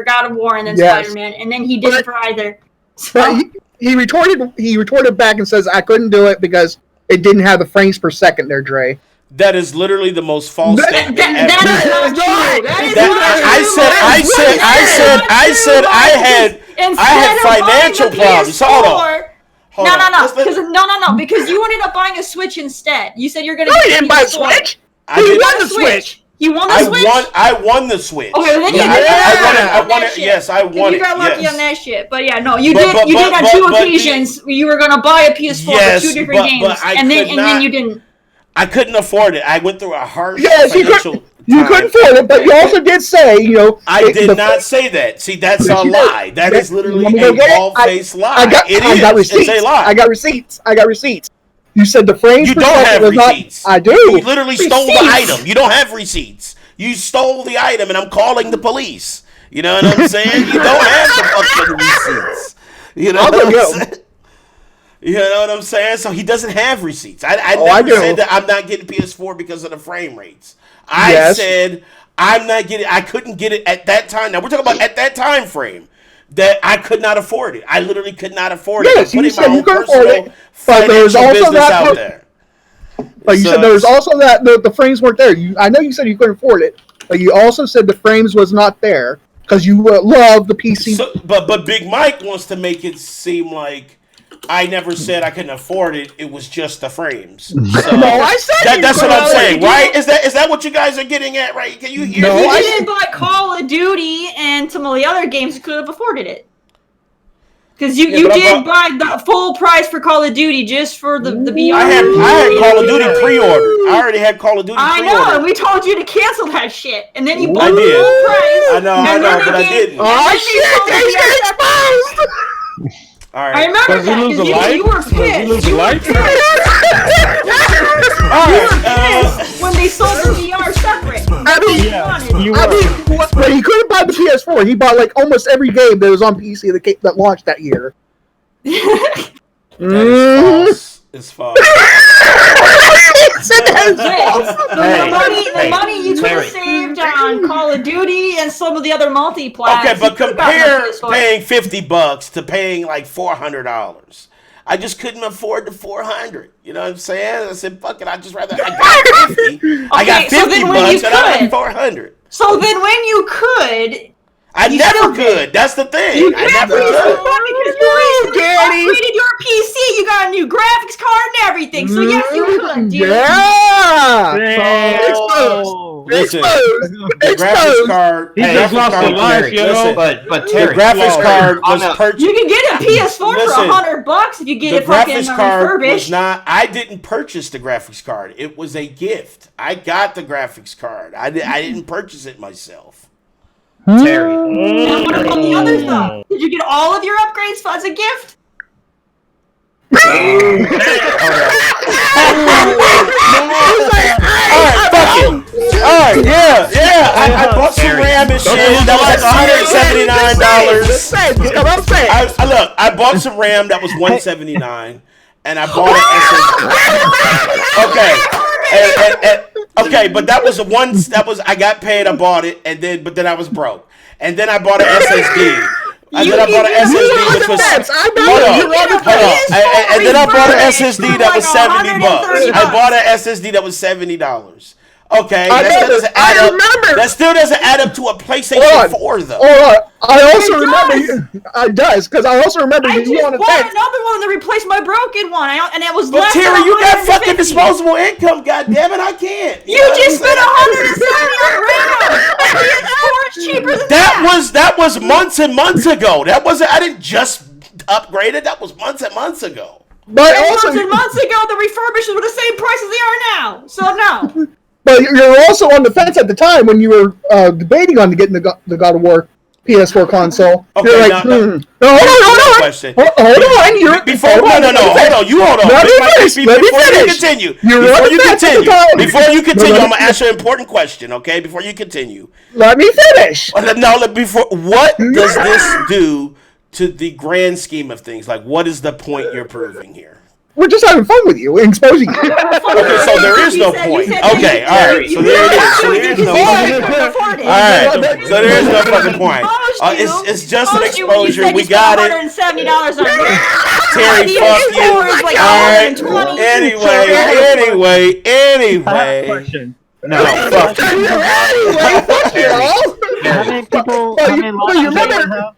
God of War and then Yes. Spider-Man, and then he didn't But- for either. So, But he retorted back and says, I couldn't do it because it didn't have the frames per second there, Dre. That is literally the most false statement that ever. is not true. That is That- not true. I had financial problems. Hold on. Hold No, on. no, no. Let's let- Because because you ended up buying a Switch instead. You said you're gonna. No, get he didn't buy a PS4. Switch. I He did- won the Switch. You won the Switch. I won the Switch. Okay, well, then you Yeah, did I won it. Yes, I won it. You got lucky yes. on that shit. But yeah, no, you But- did. but- You did but- on two but the- occasions. You were gonna buy a PS4 Yes, for two different but games, I and could then not- you didn't. I couldn't afford it. I went through a harsh Yes, you financial couldn't. You time. couldn't afford it, but you also did say, I did not say that. See, that's Yes, a you did. lie. That Yeah, is you literally want me to a go get it? bald-faced lie. I got receipts. It's a lie. I got receipts. You said the frames You per don't second have was not. receipts. I do. You literally stole the Receipts. item. You don't have receipts. You stole the item, and I'm calling the police. You know what I'm saying? You don't have the fucking receipts. You know I'll what I'm go. saying? You know what I'm saying? So he doesn't have receipts. I I never do. said that I'm not getting PS4 because of the frame rates. I Yes. said I'm not getting. I couldn't get it at that time. Now we're talking about at that time frame that I could not afford it. I literally could not afford it. Yes, I'm you putting said my you own could afford personal it, but there's financial also business that out there. But you So- said there was also that the frames weren't there. I know you said you couldn't afford it, but you also said the frames was not there because you love the PC. So, but Big Mike wants to make it seem like I never said I couldn't afford it. It was just the frames. So No, I said you that's what couldn't I'm afford saying, it. right? Is that what you guys are getting at, right? Can you hear No, me? If I you didn't buy Call of Duty and some of the other games, you could have afforded it. Because you but I did buy the full price for Call of Duty just for the VR. I had Call of Duty pre-ordered. I already had Call of Duty I pre-ordered. know, and we told you to cancel that shit, and then you I bought the did. full price. I know, and then but I they didn't. and Oh then they shit! sold the They VR got exposed. All right. I remember Does he that lose a because life? you were Does he lose pissed. a You were life? All You right. were pissed when they sold the VR separate. I mean, You I were. mean, when he couldn't buy the PS4, he bought like almost every game that was on PC that launched that year. That is false. It's false. The money you could have Terry. saved on Call of Duty and some of the other multiplayer. Okay, but compare paying $50 to paying like $400. I just couldn't afford the $400. You know what I'm saying? I said, fuck it. I just rather. I got 50. I got Okay, so 50 then when you bucks and I could- got 400. So then, when you could, I You never still did. could. That's the thing. you I could never because could. you Daddy. upgraded your PC. You got a new graphics card and everything. So yes, you could, dude. Yeah. Oh. Listen, Exposed. the graphics card. He the just graphics lost card- a life, yo. Listen, But the Terry, graphics card was I'm a- purchased. You can get a PS4 Listen, for $100 if you get The it fucking graphics card was refurbished. not. I didn't purchase the graphics card. It was a gift. I got the graphics card. I didn't purchase it myself. Terry. And what about the other stuff? Did you get all of your upgrades as a gift? Alright, fuck it. Alright, yeah. I bought some Terry. RAM and shit. That was like $179. Come on, say it. Look, I bought some RAM that was $179, and I bought an SSD. Okay, but that was I got paid, I bought it, but then I was broke, and then I bought an SSD. And then I bought an SSD which was and then I bought an SSD that was $70. I bought an SSD that was $70. Okay, that still doesn't add up. That still doesn't add up to a PlayStation 4, though. Hold on. I also remember. It does, because I also remember I you just on a bought fence. another one to replace my broken one, and it was But less Terry, than you got 150. fucking disposable income. Goddammit, I can't. You just spent $170 on RAM. PS4 is cheaper than that. That was months and months ago. That wasn't. I didn't just upgrade it. That was months and months ago. But Months also, and months ago, the refurbished were the same price as they are now. So no. but you're also on the fence at the time when you were debating on getting the God of War PS4 console. Okay, you're like, no, hold on. Question. Hold on. You're Before hold on. You hold on. Let me finish. Before you continue, I'm gonna ask you an important question. Okay, before you continue. Let me finish. No, before. What does this do to the grand scheme of things? Like, what is the point you're proving here? We're just having fun with you and exposing you. Okay, so there is no point. Okay, all right. So there it is. So there is no point. All right. So there is no fucking point. It's just an exposure. We got it. $170 on Terry, fuck you. Like All right. Anyway. No, fuck. How many people? How many you remember?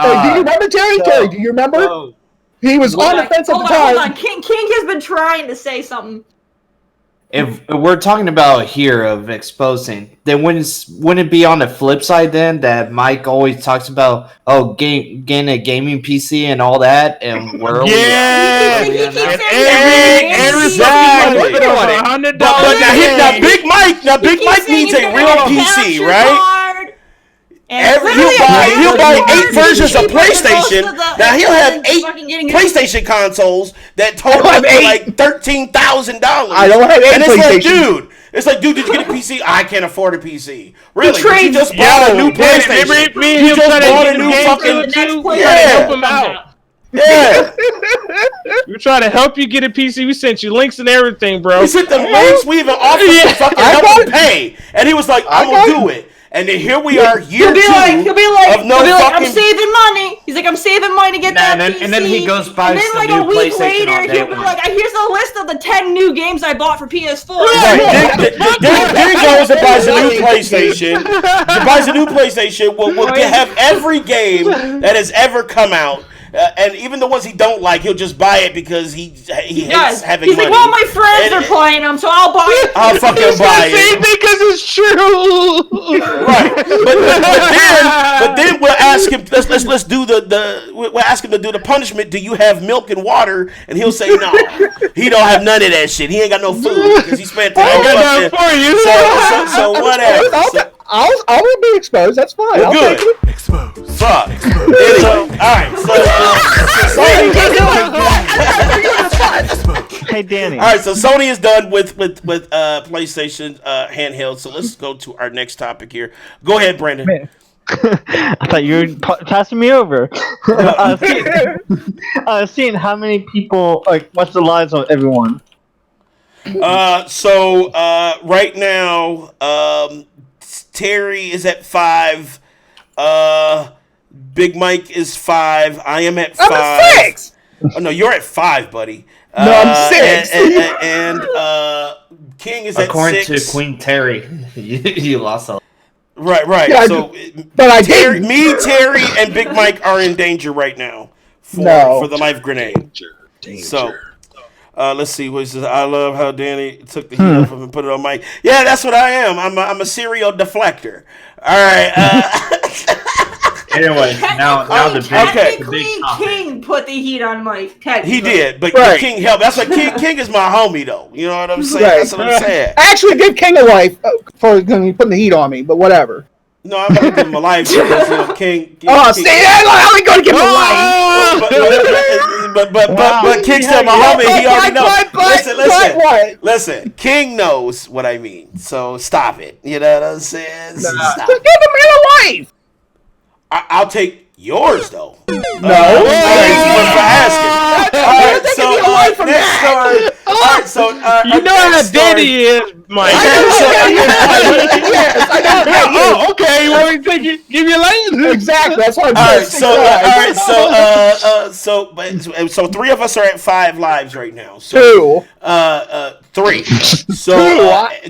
Do you remember Terry? Terry, do you remember? He was on the fence at the time. Hold on. King has been trying to say something. If we're talking about here of exposing, then wouldn't it be on the flip side then that Mike always talks about getting a gaming PC and all that, and we're exactly. But now Big Mike needs a real PC, right? He'll buy 8 versions of PlayStation. Now he'll have 8 PlayStation consoles that total up to like $13,000. I don't have 8 PlayStation. It's like, dude, did you get a PC? I can't afford a PC. Really? You just bought a new PlayStation. You just bought a new fucking. Help him out. Yeah. We're trying to help you get a PC. We sent you links and everything, bro. We sent them links. We even offered to fucking help him pay, and he was like, "I'm gonna do it." And then here we are, year 2 he'll be like, of no fucking. I'm saving money. He's like, I'm saving money to get that PC. And then he goes buys the like new PlayStation later, on day he'll be one. like, here's a list of the 10 new games I bought for PS4. Right. Then goes and buys a new PlayStation. He buys a new PlayStation. We'll have every game that has ever come out. And even the ones he don't like, he'll just buy it because he hates having He's money. like, well, my friends are playing them, so I'll buy it. I'll fucking buy it. Because it's true. Right. But then we'll ask him. Let's do we'll ask him to do the punishment. Do you have milk and water? And he'll say no. He don't have none of that shit. He ain't got no food because he spent time. I got for you. So whatever. I will be exposed. That's fine. Well, good. Exposed. Fuck. Anyway, all right. Hey, Danny. All right. So Sony is done with PlayStation handheld. So let's go to our next topic here. Go ahead, Brandon. I thought you were passing me over. Seeing how many people, like, what's the lives of everyone? So right now, Terry is at 5. Big Mike is 5. I am at 5. I'm at 6. Oh no, you're at 5, buddy. No, I'm 6. And King is according at 6. to Queen Terry, you lost a. Right. Yeah, so, but I Terry, didn't. me, Terry, and Big Mike are in danger right now for the life grenade. Danger. So. Let's see. What is this? I love how Danny took the heat off of and put it on Mike. Yeah, that's what I am. I'm a serial deflector. All right. Anyway, now the Technically, big topic. King put the heat on Mike. He did, but Right. King helped. That's why King is my homie, though. You know what I'm saying? Right. That's what I'm saying. I actually give King a life for putting the heat on me, but whatever. No, I'm gonna give him a life because King. Oh, King, see, how we gonna give him a life? But King's still my homie. He already knows. What? Listen. King knows what I mean. So stop it. You know what I'm saying? Stop. Give the man a life. I'll take yours though. No. Thanks for asking. All right, so next story. All right, so You know how Danny is, Mike. Yes, I know. Oh, okay. You want me to give you a lane? Exactly. That's what I'm All right, so 3 of us are at 5 lives right now. So, 2. 3. So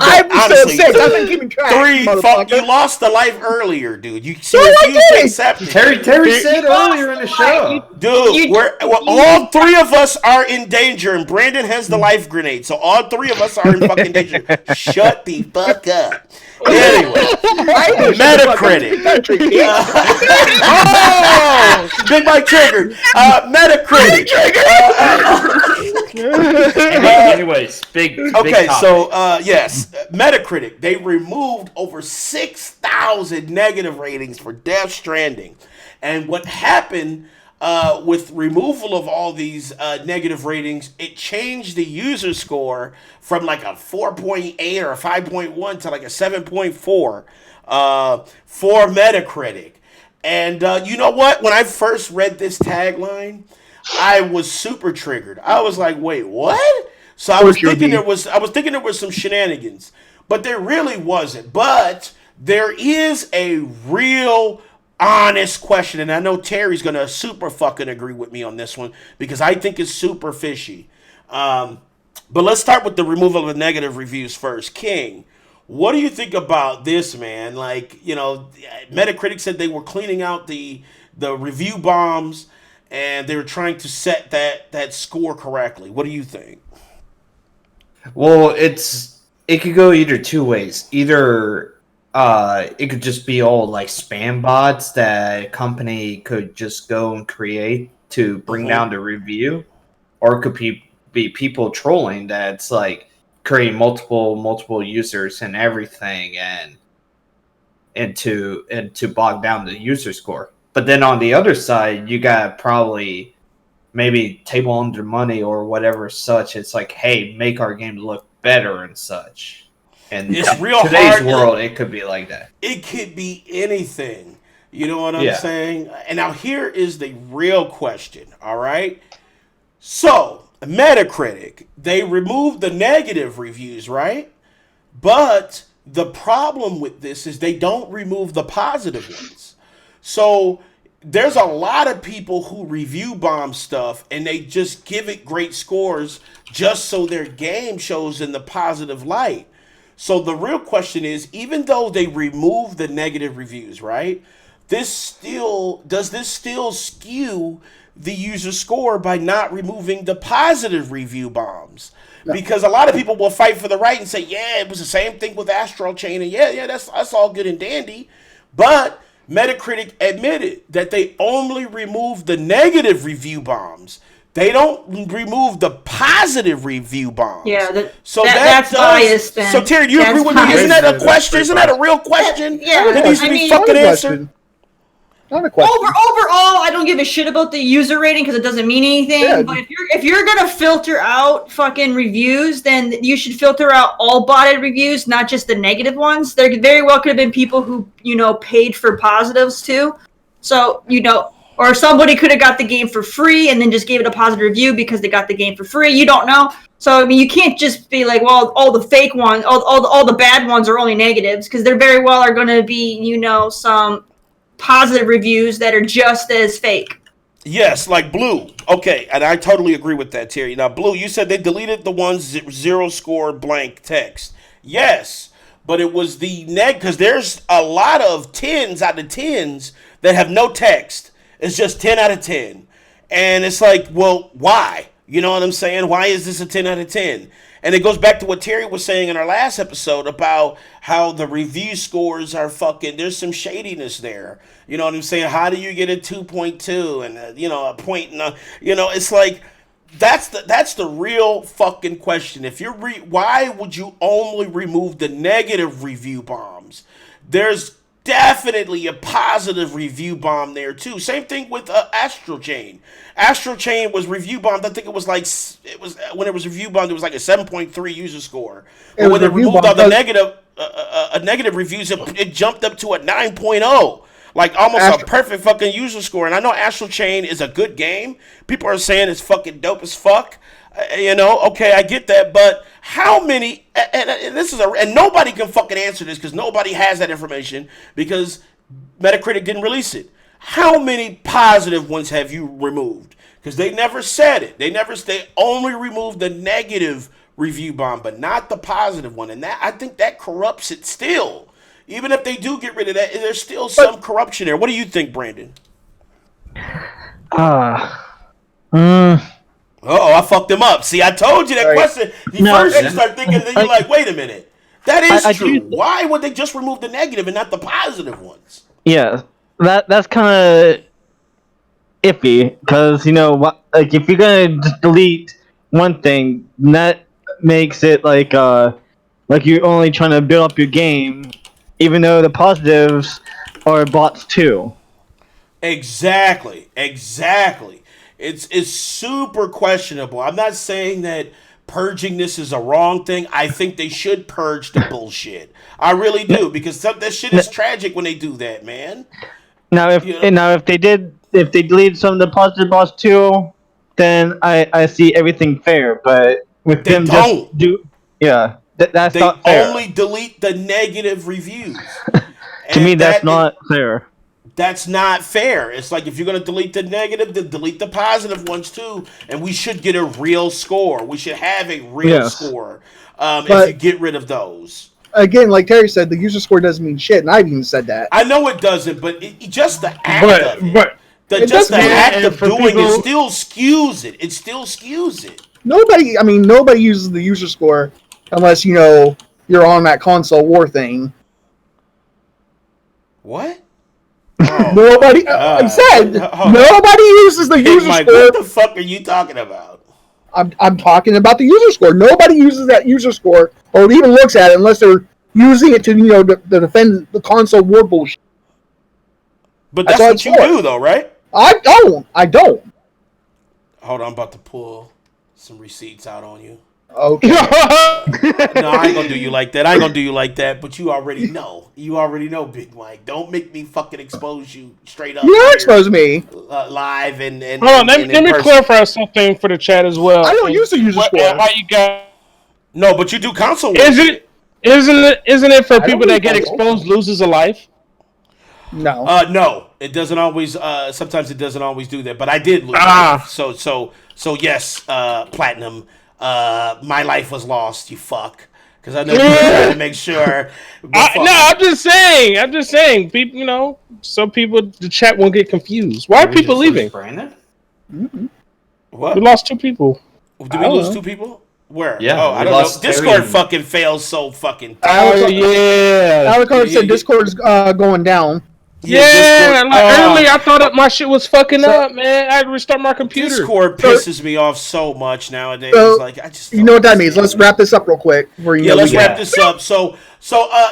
I'm honestly, still 6. I've been keeping track. 3. Fuck, Motherfucker. you lost the life earlier, dude. You No, I refused to didn't. accept it. Terry said earlier in the show. Dude, all 3 of us are in danger, and Brandon has the life grenade, so all 3 of us are in fucking danger. Shut the fuck up. Anyway, Metacritic. Oh, Big Mike triggered. Metacritic. Anyways, big Okay, topic. so yes, Metacritic, they removed over 6,000 negative ratings for Death Stranding. And what happened with removal of all these negative ratings, it changed the user score from like a 4.8 or a 5.1 to like a 7.4 for Metacritic. And you know what? When I first read this tagline, I was super triggered. I was like, "Wait, what?" So I was thinking there was some shenanigans, but there really wasn't. But there is a real honest question, and I know Terry's gonna super fucking agree with me on this one because I think it's super fishy. But let's start with the removal of the negative reviews first. King, what do you think about this, man? Like, you know, Metacritic said they were cleaning out the review bombs and they were trying to set that score correctly. What do you think? Well, it could go either two ways. Either it could just be all like spam bots that a company could just go and create to bring down the review, or it could be people trolling that's like creating multiple users and everything and to bog down the user score. But then on the other side, you got probably maybe table under money or whatever such. It's like, hey, make our game look better and such. And it's real today's hard. world, it could be like that. It could be anything. You know what I'm saying? And now here is the real question, all right? So, Metacritic, they removed the negative reviews, right? But the problem with this is they don't remove the positive ones. So, there's a lot of people who review bomb stuff and they just give it great scores just so their game shows in the positive light. So the real question is, even though they remove the negative reviews, right? Does this still skew the user score by not removing the positive review bombs? No. Because a lot of people will fight for the right and say, yeah, it was the same thing with Astral Chain, and yeah, that's all good and dandy. But Metacritic admitted that they only removed the negative review bombs. They don't remove the positive review bombs. Yeah, that's biased. Then. So Terry, do you agree with me? Isn't that a question? Isn't that a real question? Yeah, that needs to be fucking answered. Not a question. Overall, I don't give a shit about the user rating because it doesn't mean anything. Yeah. But if you're gonna filter out fucking reviews, then you should filter out all botted reviews, not just the negative ones. There very well could have been people who paid for positives too. So or somebody could have got the game for free and then just gave it a positive review because they got the game for free. You don't know. So, I mean, you can't just be like, well, all the fake ones, all the bad ones are only negatives because there very well are going to be, some positive reviews that are just as fake. Yes, like Blue. Okay, and I totally agree with that, Terry. Now, Blue, you said they deleted the ones 0 score blank text. Yes, but it was the because there's a lot of 10s out of 10s that have no text. It's just 10 out of 10. And it's like, well, why? You know what I'm saying? Why is this a 10 out of 10? And it goes back to what Terry was saying in our last episode about how the review scores are there's some shadiness there. You know what I'm saying? How do you get a 2.2 and a point? It's like, that's the real fucking question. If you're why would you only remove the negative review bombs? There's definitely a positive review bomb there too. Same thing with Astral Chain. Astral Chain was review bombed. I think when it was review bombed, it was like a 7.3 user score. But when they removed all the negative reviews, it jumped up to a 9.0. Like almost a perfect fucking user score. And I know Astral Chain is a good game. People are saying it's fucking dope as fuck. Okay, I get that, but how many? And nobody can fucking answer this because nobody has that information because Metacritic didn't release it. How many positive ones have you removed? Because they never said it. They only removed the negative review bomb, but not the positive one. And that I think that corrupts it still. Even if they do get rid of that, there's still some corruption there. What do you think, Brandon? Uh-oh, I fucked him up. See, I told you that question. First you start thinking, then you're like, wait a minute. That is true. Why would they just remove the negative and not the positive ones? Yeah, that's kind of iffy, because, like, if you're going to just delete one thing, that makes it like you're only trying to build up your game, even though the positives are bots too. Exactly. It's super questionable. I'm not saying that purging this is a wrong thing. I think they should purge the bullshit. I really do, because that shit is tragic when they do that, man. Now, if they deleted some of the positive bots too, then I see everything fair. But with they them don't. just do, that's they not fair. They only delete the negative reviews. To me, that's not fair. That's not fair. It's like, if you're going to delete the negative, then delete the positive ones too. And we should get a real score. We should have a real score if you get rid of those. Again, like Terry said, the user score doesn't mean shit, and I've even said that. I know it doesn't, but just the act of it. The act of doing it still skews it. It still skews it. Nobody uses the user score unless, you're on that console war thing. What? Nobody. I said nobody uses the user Mike, score. what the fuck are you talking about? I'm talking about the user score. Nobody uses that user score or even looks at it unless they're using it to to defend the console war bullshit. But that's what you do, though, right? I don't. Hold on, I'm about to pull some receipts out on you. Okay. No, I ain't gonna do you like that. But you already know. Big Mike. Don't make me fucking expose you straight up. You don't expose me. Live and hold on, let me clarify something for the chat as well. I don't use the user score. How you got? No, but you do console. Isn't it for people that get exposed loses a life? No. No, it doesn't always. Sometimes it doesn't always do that. But I did lose. Life. So yes, Platinum. My life was lost. You fuck. Because I know you're trying to make sure. I'm just saying. People, so the chat won't get confused. Why are people leaving? Brandon? Mm-hmm. What? We lost 2 people. Did we lose 2 people? Where? Yeah. Oh, I don't know. Discord fucking fails so fucking. Alucard said Discord's going down. Yeah, earlier I thought my shit was fucking up, man. I had to restart my computer. Discord pisses me off so much nowadays. You know what that means. Let's wrap this up real quick. Let's wrap this up. So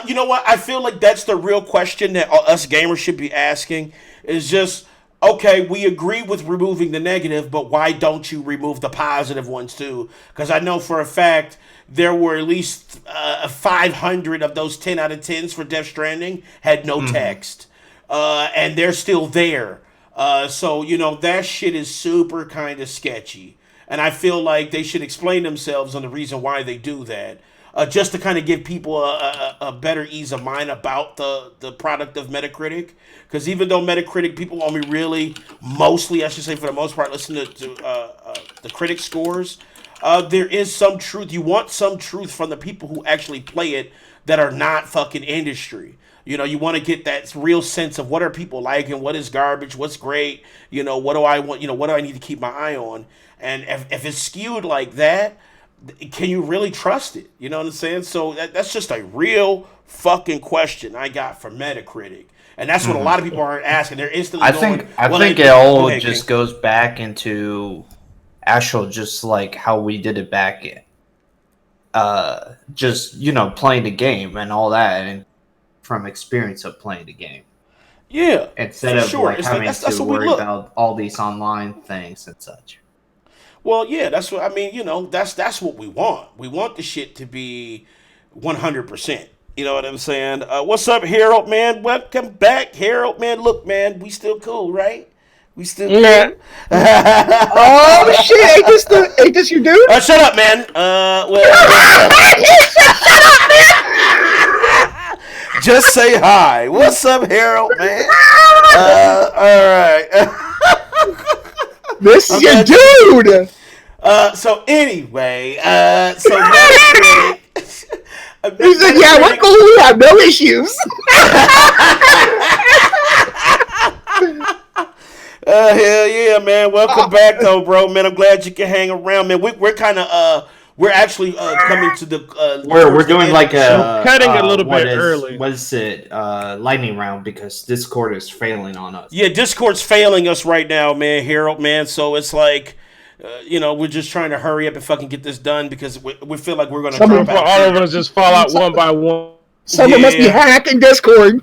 you know what? I feel like that's the real question that us gamers should be asking. Is just, okay, we agree with removing the negative, but why don't you remove the positive ones too? Because I know for a fact there were at least 500 of those 10 out of 10s for Death Stranding had no text. And they're still there. So, that shit is super kind of sketchy. And I feel like they should explain themselves on the reason why they do that. Just to kind of give people a better ease of mind about the product of Metacritic. Because even though Metacritic, people only really, mostly, I should say for the most part, listen to the critic scores, there is some truth. You want some truth from the people who actually play it that are not fucking industry. You want to get that real sense of what are people liking, what is garbage, what's great, what do I want, what do I need to keep my eye on? And if it's skewed like that, can you really trust it? You know what I'm saying? So that's just a real fucking question I got from Metacritic. And that's what a lot of people are asking. They're instantly I think it all just goes back into actual, just like how we did it back in. Just, playing the game and all that. And from experience of playing the game. Yeah. Instead of having to worry about all these online things and such. Well, yeah, that's what I mean, that's what we want. We want the shit to be 100%. You know what I'm saying? What's up, Harold, man? Welcome back, Harold, man. Look, man, we still cool, right? We still cool? Oh shit, ain't this your dude? Shut up, man. Shut up, man. Just say hi. What's up, Harold, man? All right. This is your dude. So anyway, so Metacritic. He said, "Yeah, we're cool. We have no issues." Hell yeah, man! Welcome back, though, bro. Man, I'm glad you can hang around, man. We're kind of we're actually coming to the we're doing like a cutting a little bit is, early. What is it? Lightning round because Discord is failing on us. Yeah, Discord's failing us right now, man, Harold, man. So it's like, we're just trying to hurry up and fucking get this done because we feel like we're gonna drop out. All of us just fall out one by one. Someone must be hacking Discord.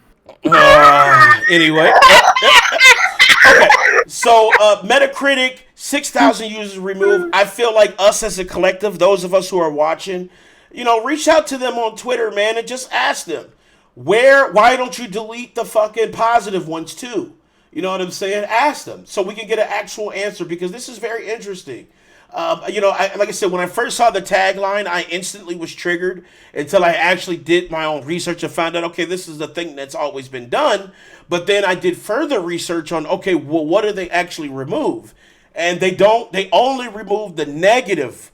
Anyway. Okay, so Metacritic, 6,000 users removed. I feel like us as a collective, those of us who are watching, reach out to them on Twitter, man, and just ask them, why don't you delete the fucking positive ones too? You know what I'm saying? Ask them so we can get an actual answer because this is very interesting. Like I said, when I first saw the tagline, I instantly was triggered until I actually did my own research and found out, okay, this is the thing that's always been done. But then I did further research on, okay, well, what do they actually remove? And they only remove the negative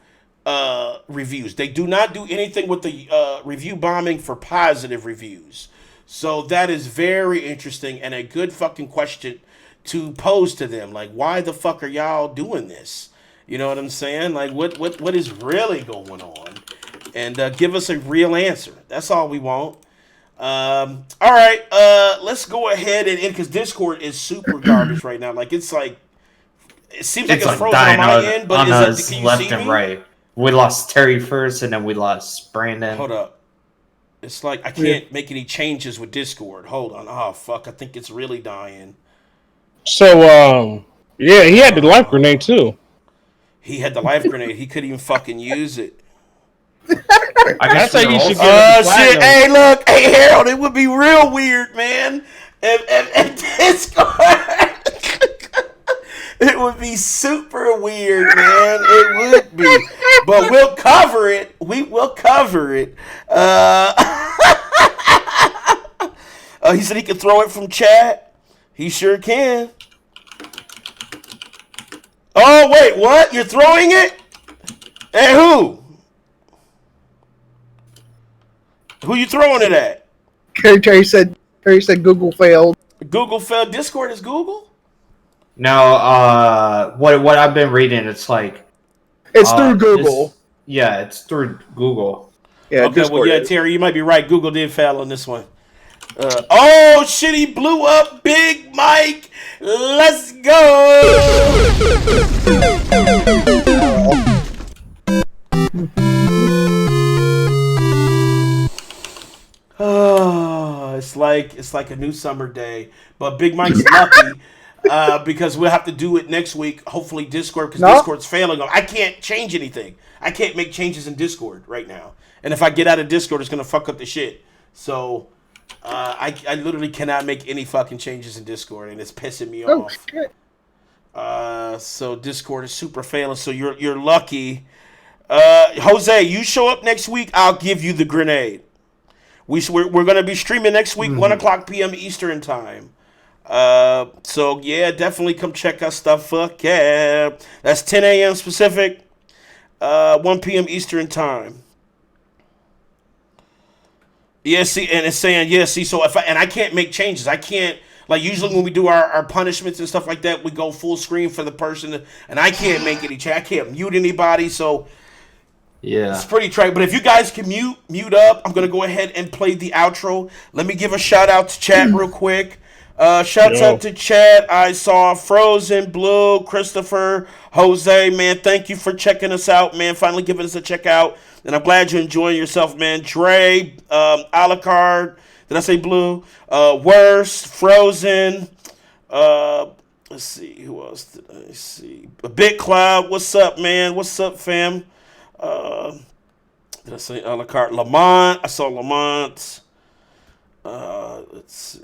reviews. They do not do anything with the review bombing for positive reviews. So that is very interesting and a good fucking question to pose to them. Like, why the fuck are y'all doing this? You know what I'm saying? Like, what is really going on? And give us a real answer. That's all we want. All right, let's go ahead and because Discord is super garbage right now. Like, it seems like it's frozen on my end, but can you left see and me? right. We lost Terry first, and then we lost Brandon. Hold up. It's like I can't make any changes with Discord. Hold on. Oh, fuck. I think it's really dying. So, yeah, he had the life grenade, too. He had the life grenade. He couldn't even fucking use it. I guess That's how you should get Shit. Hey, look. Hey, Harold, it would be real weird, man. If Discord... It would be super weird, man. It would be. But we'll cover it. We will cover it. He said he can throw it from chat. He sure can. Oh, wait, what? You're throwing it? At who? Who you throwing it at? Terry said Google failed. Google failed. Discord is Google? No, what I've been reading, it's like... It's through Google. It's through Google. Yeah, okay, Discord well, yeah, is. Terry, Terry, you might be right. Google did fail on this one. Oh, shit, he blew up Big Mike. Let's go. Oh, it's like a new summer day. But Big Mike's lucky because we'll have to do it next week. Hopefully Discord, because Discord's failing. I can't change anything. I can't make changes in Discord right now. And if I get out of Discord, it's going to fuck up the shit. So... I literally cannot make any fucking changes in Discord, and it's pissing me off. Shit. So Discord is super failing. So you're lucky. Jose, you show up next week, I'll give you the grenade. We're gonna be streaming next week, 1:00 p.m. Eastern time. So yeah, definitely come check our stuff. Fuck yeah, that's 10 a.m. Pacific, 1 p.m. Eastern time. Yeah, see, and it's saying, so I can't make changes. I can't, like, usually when we do our punishments and stuff like that, we go full screen for the person, and I can't make any change. I can't mute anybody, so yeah, it's pretty trite. But if you guys can mute up, I'm going to go ahead and play the outro. Let me give a shout out to chat real quick. Shouts out to chat. I saw Frozen, Blue, Christopher, Jose, man. Thank you for checking us out, man. Finally giving us a check out. And I'm glad you're enjoying yourself, man. Dre, Alucard, did I say Blue? Worst, Frozen. Let's see, who else did I see? Big Cloud, what's up, man? What's up, fam? Did I say Alucard? Lamont, I saw Lamont. Let's see.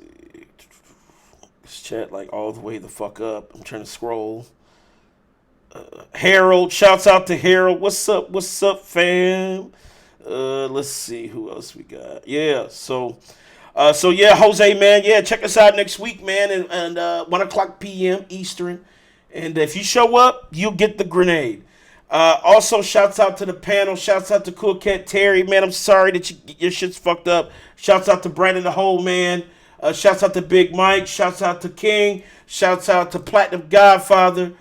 This chat like all the way the fuck up. I'm trying to scroll. Harold, shouts out to Harold. What's up, fam? Let's see who else we got. Yeah, so yeah, Jose, man, yeah, check us out next week, man, and 1:00 p.m. Eastern. And if you show up, you'll get the grenade. Also, shouts out to the panel. Shouts out to Cool Cat Terry. Man, I'm sorry that your shit's fucked up. Shouts out to Brandon the Whole Man. Shouts out to Big Mike. Shouts out to King. Shouts out to Platinum Godfather.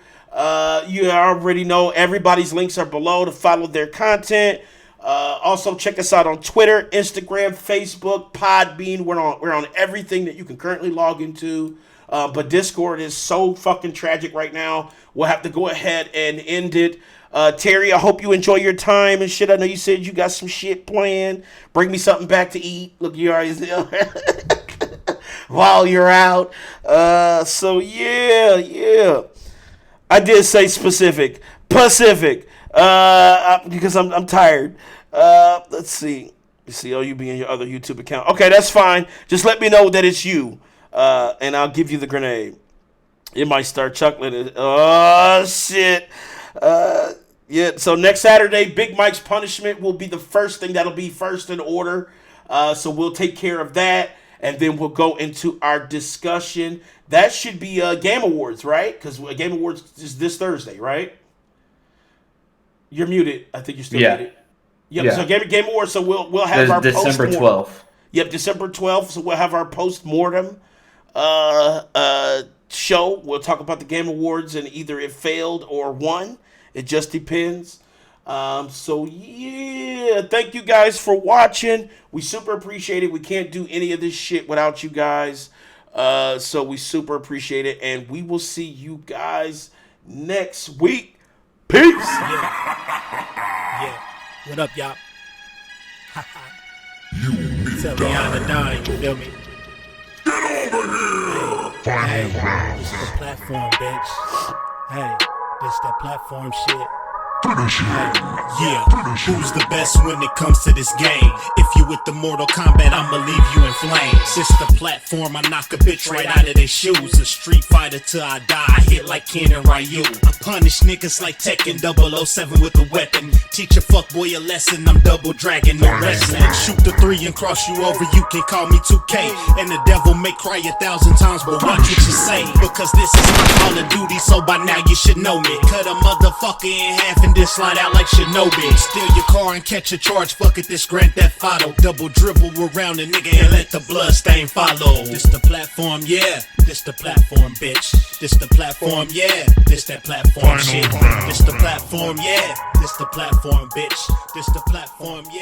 You already know everybody's links are below to follow their content. Also, check us out on Twitter, Instagram, Facebook, Podbean. We're on everything that you can currently log into. But Discord is so fucking tragic right now. We'll have to go ahead and end it. Terry, I hope you enjoy your time and shit. I know you said you got some shit planned. Bring me something back to eat. Look, you already while you're out. So yeah. I did say Pacific, because I'm tired. Let's see. Oh, you be in your other YouTube account. Okay, that's fine. Just let me know that it's you, and I'll give you the grenade. It might start chuckling. Oh shit. Yeah. So next Saturday, Big Mike's punishment will be the first thing that'll be first in order. So we'll take care of that. And then we'll go into our discussion. That should be Game Awards, right? Because Game Awards is this Thursday, right? You're muted. I think you're still muted. Yep. Yeah. So Game Awards. So we'll have our December 12th. Yep, December 12th. So we'll have our post-mortem show. We'll talk about the Game Awards and either it failed or won. It just depends. So yeah, thank you guys for watching. We super appreciate it. We can't do any of this shit without you guys. So we super appreciate it, and we will see you guys next week. Peace. Yeah. What up, y'all? Tell me I'm the dying, you feel me? Get over here! Hey, this the platform, bitch. Hey, this that platform shit. Yeah, who's the best when it comes to this game? If you with the Mortal Kombat, I'ma leave you in flames. It's the platform, I knock a bitch right out of their shoes. A street fighter till I die, I hit like Ken and Ryu. I punish niggas like Tekken 007 with a weapon. Teach a fuckboy a lesson, I'm double dragon, no wrestling. Shoot the 3 and cross you over, you can call me 2K. And the devil may cry 1,000 times, but watch what you say. Because this is my Call of Duty, so by now you should know me. Cut a motherfucker in half and then slide out like Shinobi. Steal your car and catch a charge, fuck it, this Grand Theft Auto. Double dribble around a nigga and let the blood stain follow. This the platform, yeah. This the platform, bitch. This the platform, yeah. This that platform shit. This the platform, yeah. This the platform, bitch. This the platform, yeah.